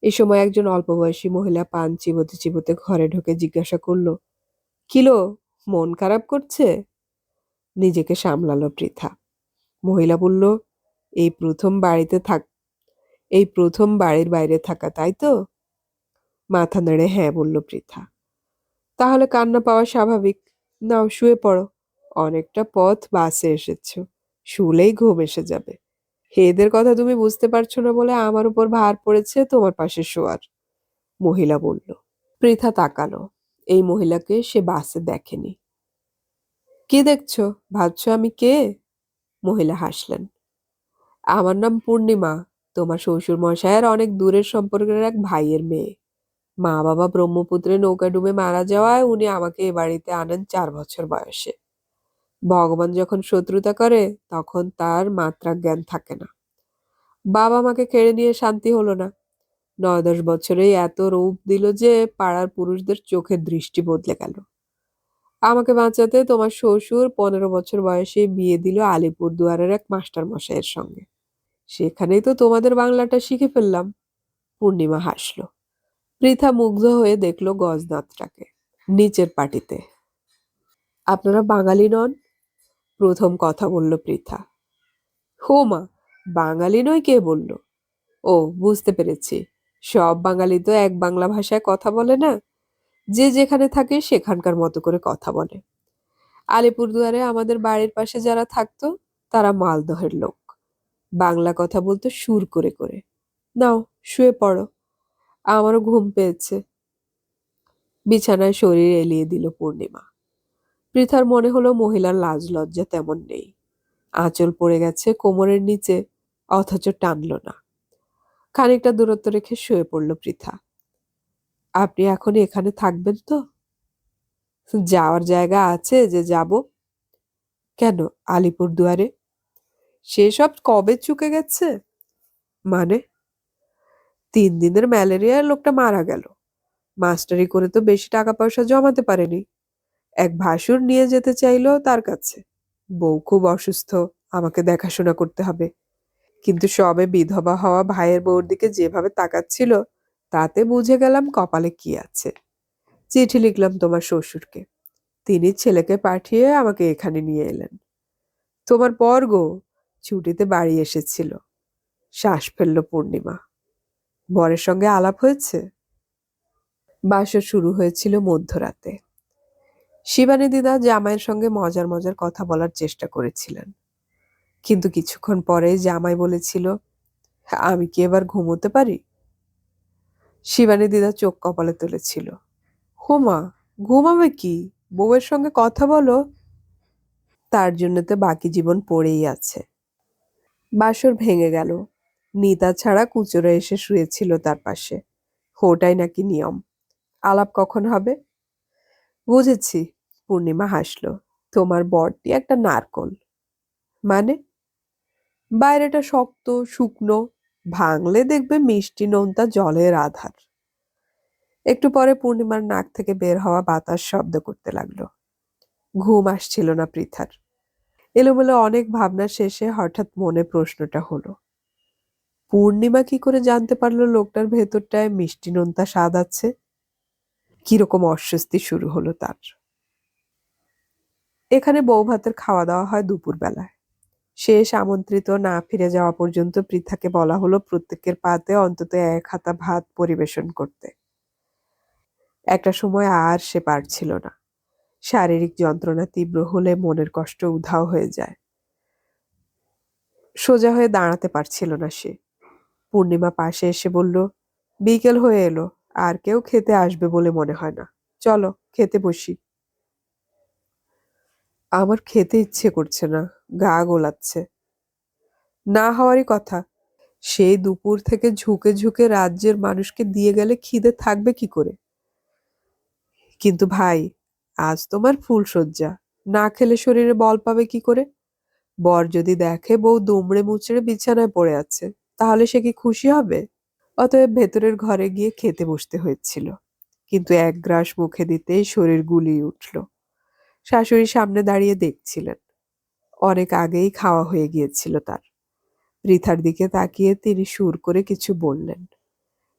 এ সময় একজন অল্পবয়সী মহিলা পান চিবোতে চিবোতে ঘরে ঢুকে জিজ্ঞাসা করলো, কিলো, মন খারাপ করছে? নিজেকে সামলালো পৃথা। মহিলা বলল, এই প্রথম বাড়িতে থাক এই প্রথম বাড়ির বাইরে থাকা, তাই তো? মাথা নেড়ে হ্যাঁ বলল পৃথা। তাহলে কান্না পাওয়া স্বাভাবিক। নাও শুয়ে পড়ো, অনেকটা পথ বাসে এসেছো, শুলেই ঘুম এসে যাবে। এদের কথা তুমি বুঝতে পারছো না বলে আমার উপর ভার পড়েছে তোমার পাশে শোয়ার, মহিলা বলল। পৃথা তাকালো। এই মহিলাকে সে বাসে দেখেনি। কি দেখছো, ভাবছো আমি কে? মহিলা হাসলেন। আমার নাম পূর্ণিমা, তোমার শ্বশুর মশাইয়ের অনেক দূরের সম্পর্কের এক ভাইয়ের মেয়ে। মা বাবা ব্রহ্মপুত্রে নৌকা ডুবে মারা যাওয়ায় উনি আমাকে এ বাড়িতে আনেন 4 বছর বয়সে। ভগবান যখন শত্রুতা করে, তখন তার মাত্রা জ্ঞান থাকে না। বাবা মাকে কেড়ে নিয়ে শান্তি হলো না। 9-10 বছরেই এত রূপ দিল যে পাড়ার পুরুষদের চোখের দৃষ্টি বদলে গেল। আমাকে বাঁচাতে তোমার শ্বশুর 15 বছর বয়সে বিয়ে দিল আলিপুরদুয়ারের এক মাস্টার মশাইয়ের সঙ্গে। সেখানেই তো তোমাদের বাংলাটা শিখে ফেললাম। পূর্ণিমা হাসল। পৃথা মুগ্ধ হয়ে দেখল গজদাঁতটাকে নিচের পাটিতে। আপনারা বাঙালি নন? প্রথম কথা বলল পৃথা। হো মা, বাঙালি নয় কে বলল? ও, বুঝতে পেরেছি। সব বাঙালি তো এক বাংলা ভাষায় কথা বলে না, যে যেখানে থাকে সেখানকার মতো করে কথা বলে। আলিপুরদুয়ারে আমাদের বাড়ির পাশে যারা থাকতো, তারা মালদহের লোক। বাংলা কথা বলতো সুর করে করে। নাও শুয়ে পড়ো, আমারও ঘুম পেয়েছে। বিছানায় শরীর এলিয়ে দিল পূর্ণিমা। পৃথার মনে হলো মহিলার লাজ লজ্জা তেমন নেই। আঁচল পড়ে গেছে কোমরের নিচে, অথচ টানল না। খানিকটা দূরত্ব রেখে শুয়ে পড়ল পৃথা। আপনি এখন এখানে থাকবেন তো? যাওয়ার জায়গা আছে যে যাব? কেন, আলিপুরদুয়ারে? সেসব কবে চুকে গেছে। মানে? 3 দিনের ম্যালেরিয়ায় লোকটা মারা গেল। মাস্টারি করে তো বেশি টাকা পয়সা জমাতে পারেনি। এক ভাসুর নিয়ে যেতে চাইলো তার কাছে। বউ খুব অসুস্থ, আমাকে দেখাশোনা করতে হবে। কিন্তু সবে বিধবা হওয়া ভাইয়ের বউর দিকে যেভাবে তাকাচ্ছিল, তাতে বুঝে গেলাম কপালে কি আছে। চিঠি লিখলাম তোমার শ্বশুরকে। তিনি ছেলেকে পাঠিয়ে আমাকে এখানে নিয়ে এলেন। তোমার পর গো, ছুটিতে বাড়ি এসেছিল। শ্বাস ফেলল পূর্ণিমা। বরের সঙ্গে আলাপ হয়েছে? বাসর শুরু হয়েছিল মধ্যরাতে। শিবানী দিদা জামাইয়ের সঙ্গে মজার মজার কথা বলার চেষ্টা করেছিলেন, কিন্তু কিছুক্ষণ পরে জামাই বলেছিল, আমি কি এবার ঘুমোতে পারি? শিবানী দিদা চোখ কপালে তুলেছিল। হোমা, ঘুমাবে কি? বউয়ের সঙ্গে কথা বলো। তার জন্য তো বাকি জীবন পড়েই আছে। বাসর ভেঙে গেল। নিতা ছাড়া কুচোরা এসে শুয়েছিল তার পাশে। ওটাই নাকি নিয়ম। আলাপ কখন হবে? বুঝেছি। পূর্ণিমা হাসল। তোমার বরটি একটা নারকল। মানে? বাইরেটা শক্ত শুকনো, ভাঙলে দেখবে মিষ্টি নোনতা জলের আধার। একটু পরে পূর্ণিমার নাক থেকে বের হওয়া বাতাস শব্দ করতে লাগলো। ঘুম আসছিল না পৃথার। এলোমেলো অনেক ভাবনা শেষে হঠাৎ মনে প্রশ্নটা হলো, পূর্ণিমা কি করে জানতে পারলো লোকটার ভেতরটায় মিষ্টি নোনতা স্বাদ আছে? কিরকম অস্বস্তি শুরু হলো তার। এখানে বউ ভাতের খাওয়া দাওয়া হয় দুপুর বেলায়। শেষ আমন্ত্রিত না ফিরে যাওয়া পর্যন্ত পৃথাকে বলা হলো প্রত্যেকের পাতে অন্তত 1 হাতা ভাত পরিবেশন করতে। একটা সময় আর সে পারছিল না। শারীরিক যন্ত্রণা তীব্র হলে মনের কষ্ট উধাও হয়ে যায়। সোজা হয়ে দাঁড়াতে পারছিল না সে। পূর্ণিমা পাশে এসে বলল, বিকেল হয়ে এলো, আর কেউ খেতে আসবে বলে মনে হয় না। চলো খেতে বসি। আমার খেতে ইচ্ছে করছে না, গা গোলাচ্ছে। না হওয়ারই কথা। সেই দুপুর থেকে ঝুঁকে ঝুঁকে রাজ্যের মানুষকে দিয়ে গেলে খিদে থাকবে কি করে? কিন্তু ভাই, আজ তোমার ফুলশয্যা, না খেলে শরীরে বল পাবে কি করে? বর যদি দেখে বউ দুমড়ে মুচড়ে বিছানায় পড়ে আছে, তাহলে সে কি খুশি হবে? অতএব ভেতরের ঘরে গিয়ে খেতে বসতে হয়েছিল। কিন্তু এক গ্রাস মুখে দিতেই শরীর গুলিয়ে উঠল। শাশুড়ি সামনে দাঁড়িয়ে দেখছিলেন। অনেক আগেই খাওয়া হয়ে গিয়েছিল তার। পৃথার দিকে তাকিয়ে তিনি সুর করে কিছু বললেন।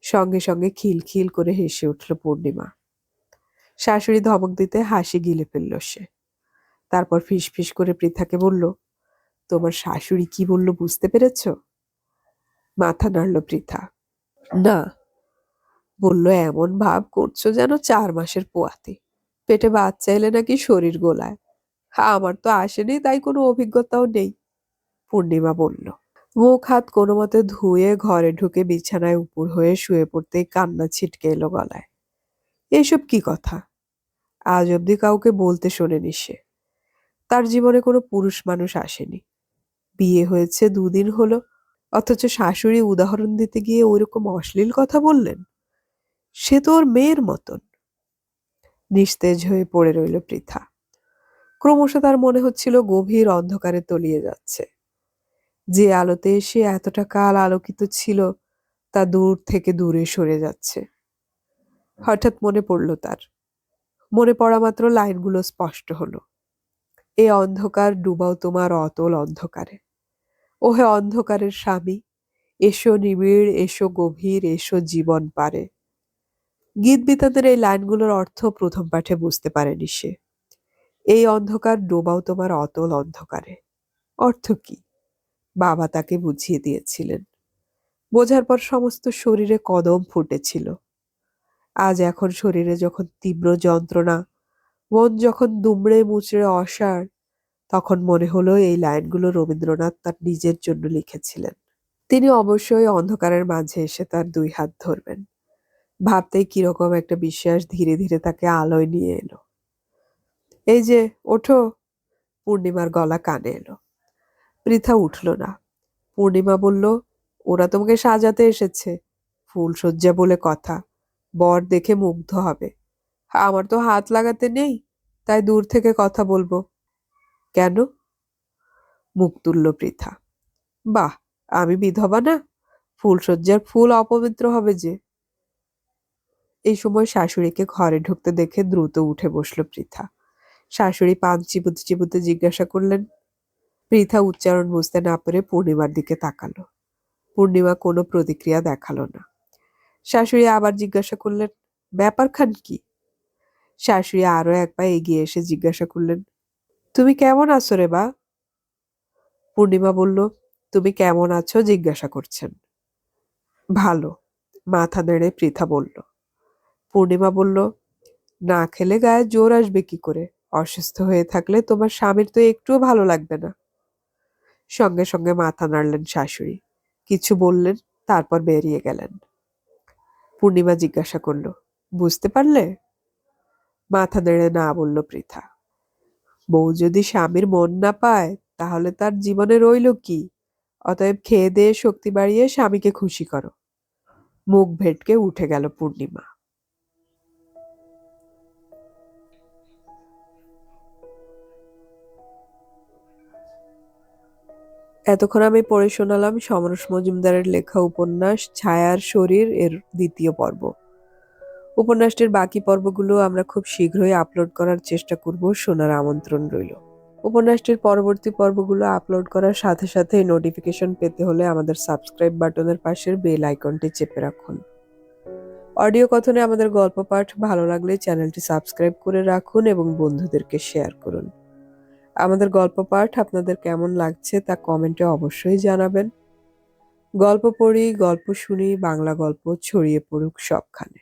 সঙ্গে সঙ্গে খিলখিল করে হেসে উঠল পূর্ণিমা। শাশুড়ি ধমক দিতে হাসি গিলে ফেলল সে। তারপর ফিসফিস করে পৃথাকে বলল, তোমার শাশুড়ি কি বলল বুঝতে পেরেছ? মাথা নাড়ল পৃথা। না। বলল, এমন ভাব করছো যেন 4 মাসের পোয়াতি। পেটে বাচ্চা এলে নাকি শরীর গোলায়। আমার তো আসেনি, তাই কোনো অভিজ্ঞতাও নেই। পূর্ণিমা বলল। মুখ হাত কোনো মতে ধুয়ে ঘরে ঢুকে বিছানায় উপুর হয়ে শুয়ে পড়তেই কান্না ছিটকে এলো গলায়। এসব কি কথা? আজ অব্দি কাউকে বলতে শোনেনি সে। তার জীবনে কোনো পুরুষ মানুষ আসেনি। বিয়ে হয়েছে 2 দিন হলো, অথচ শাশুড়ি উদাহরণ দিতে গিয়ে ওইরকম অশ্লীল কথা বললেন। সে তো ওর মেয়ের মতন। নিস্তেজ হয়ে পড়ে রইল পৃথা। ক্রমশ তার মনে হচ্ছিল গভীর অন্ধকারে তলিয়ে যাচ্ছে। যে আলোতে সে এতটা কাল আলোকিত ছিল, তা দূর থেকে দূরে সরে যাচ্ছে। হঠাৎ মনে পড়ল তার। মনে পড়া মাত্র লাইনগুলো স্পষ্ট হলো। এ অন্ধকার ডুবাও তোমার অতল অন্ধকারে। ওহে অন্ধকারের স্বামী, এসো নিবিড়, এসো গভীর, এসো জীবন পারে। গীতবিতানের এই লাইনগুলোর অর্থ প্রথম পাঠে বুঝতে পারেনি সে। এই অন্ধকার ডোবাও তোমার অতল অন্ধকারে অর্থ কি? বাবা তাকে বুঝিয়ে দিয়েছিলেন। বোঝার পর সমস্ত শরীরে কদম ফুটেছিল। আজ এখন শরীরে যখন তীব্র যন্ত্রণা, মন যখন দুমড়ে মুচড়ে অসাড়, তখন মনে হলো এই লাইনগুলো রবীন্দ্রনাথ তার নিজের জন্য লিখেছিলেন। তিনি অবশ্যই অন্ধকারের মাঝে এসে তার 2 হাত ধরবেন। ভাবতেই কিরকম একটা বিশ্বাস ধীরে ধীরে তাকে আলোয় নিয়ে এলো। এই যে, ওঠো। পূর্ণিমার গলা কানে এলো। পৃথা উঠল না। পূর্ণিমা বলল, ওরা তোমাকে সাজাতে এসেছে। ফুলশয্যা বলে কথা, বর দেখে মুগ্ধ হবে। আমার তো হাত লাগাতে নেই, তাই দূর থেকে কথা বলবো। কেন? মুখ তুলল পৃথা। বাহ, আমি বিধবা না? ফুলশয্যার ফুল অপবিত্র হবে যে। এই সময় শাশুড়িকে ঘরে ঢুকতে দেখে দ্রুত উঠে বসল পৃথা। শাশুড়ি পান চিবুতে চিবুতে জিজ্ঞাসা করলেন। পৃথা উচ্চারণ বুঝতে না পেরে পূর্ণিমার দিকে তাকালো। পূর্ণিমা কোনো প্রতিক্রিয়া দেখালো না। শাশুড়ি আবার জিজ্ঞাসা করলেন, ব্যাপারখান কি? শাশুড়ি আরো এক পা এগিয়ে এসে জিজ্ঞাসা করলেন, তুমি কেমন আছো রে বা? পূর্ণিমা বলল, তুমি কেমন আছো জিজ্ঞাসা করছেন। ভালো, মাথা নেড়ে পৃথা বলল। পূর্ণিমা বলল, না খেলে গায়ে জোর আসবে কি করে? অসুস্থ হয়ে থাকলে তোমার স্বামীর তো একটুও ভালো লাগবে না। সঙ্গে সঙ্গে মাথা নাড়লেন শাশুড়ি। কিছু বললেন, তারপর বেরিয়ে গেলেন। পূর্ণিমা জিজ্ঞাসা করল, বুঝতে পারলে? মাথা নেড়ে না বলল পৃথা। বউ যদি স্বামীর মন না পায়, তাহলে তার জীবনে রইল কি? অতএব খেয়ে দিয়ে শক্তি বাড়িয়ে স্বামীকে খুশি করো। মুখ ভেটকে উঠে গেল পূর্ণিমা। এতক্ষণ আমি পড়ে শোনালাম সমরেশ মজুমদারের লেখা উপন্যাস ছায়ার শরীর এর 2য় পর্ব। উপন্যাসটির বাকি পর্বগুলো আমরা খুব শীঘ্রই আপলোড করার চেষ্টা করব, শোনার আমন্ত্রণ রইল। উপন্যাসটির পরবর্তী পর্বগুলো আপলোড করার সাথে সাথে নোটিফিকেশন পেতে হলে আমাদের সাবস্ক্রাইব বাটনের পাশের বেল আইকনটি চেপে রাখুন। অডিও কথনে আমাদের গল্প পাঠ ভালো লাগলে চ্যানেলটি সাবস্ক্রাইব করে রাখুন এবং বন্ধুদেরকে শেয়ার করুন। আমাদের গল্প পাঠ আপনাদের কেমন লাগছে তা কমেন্টে অবশ্যই জানাবেন। গল্প পড়ি, গল্প শুনি, বাংলা গল্প ছড়িয়ে পড়ুক সবখানে।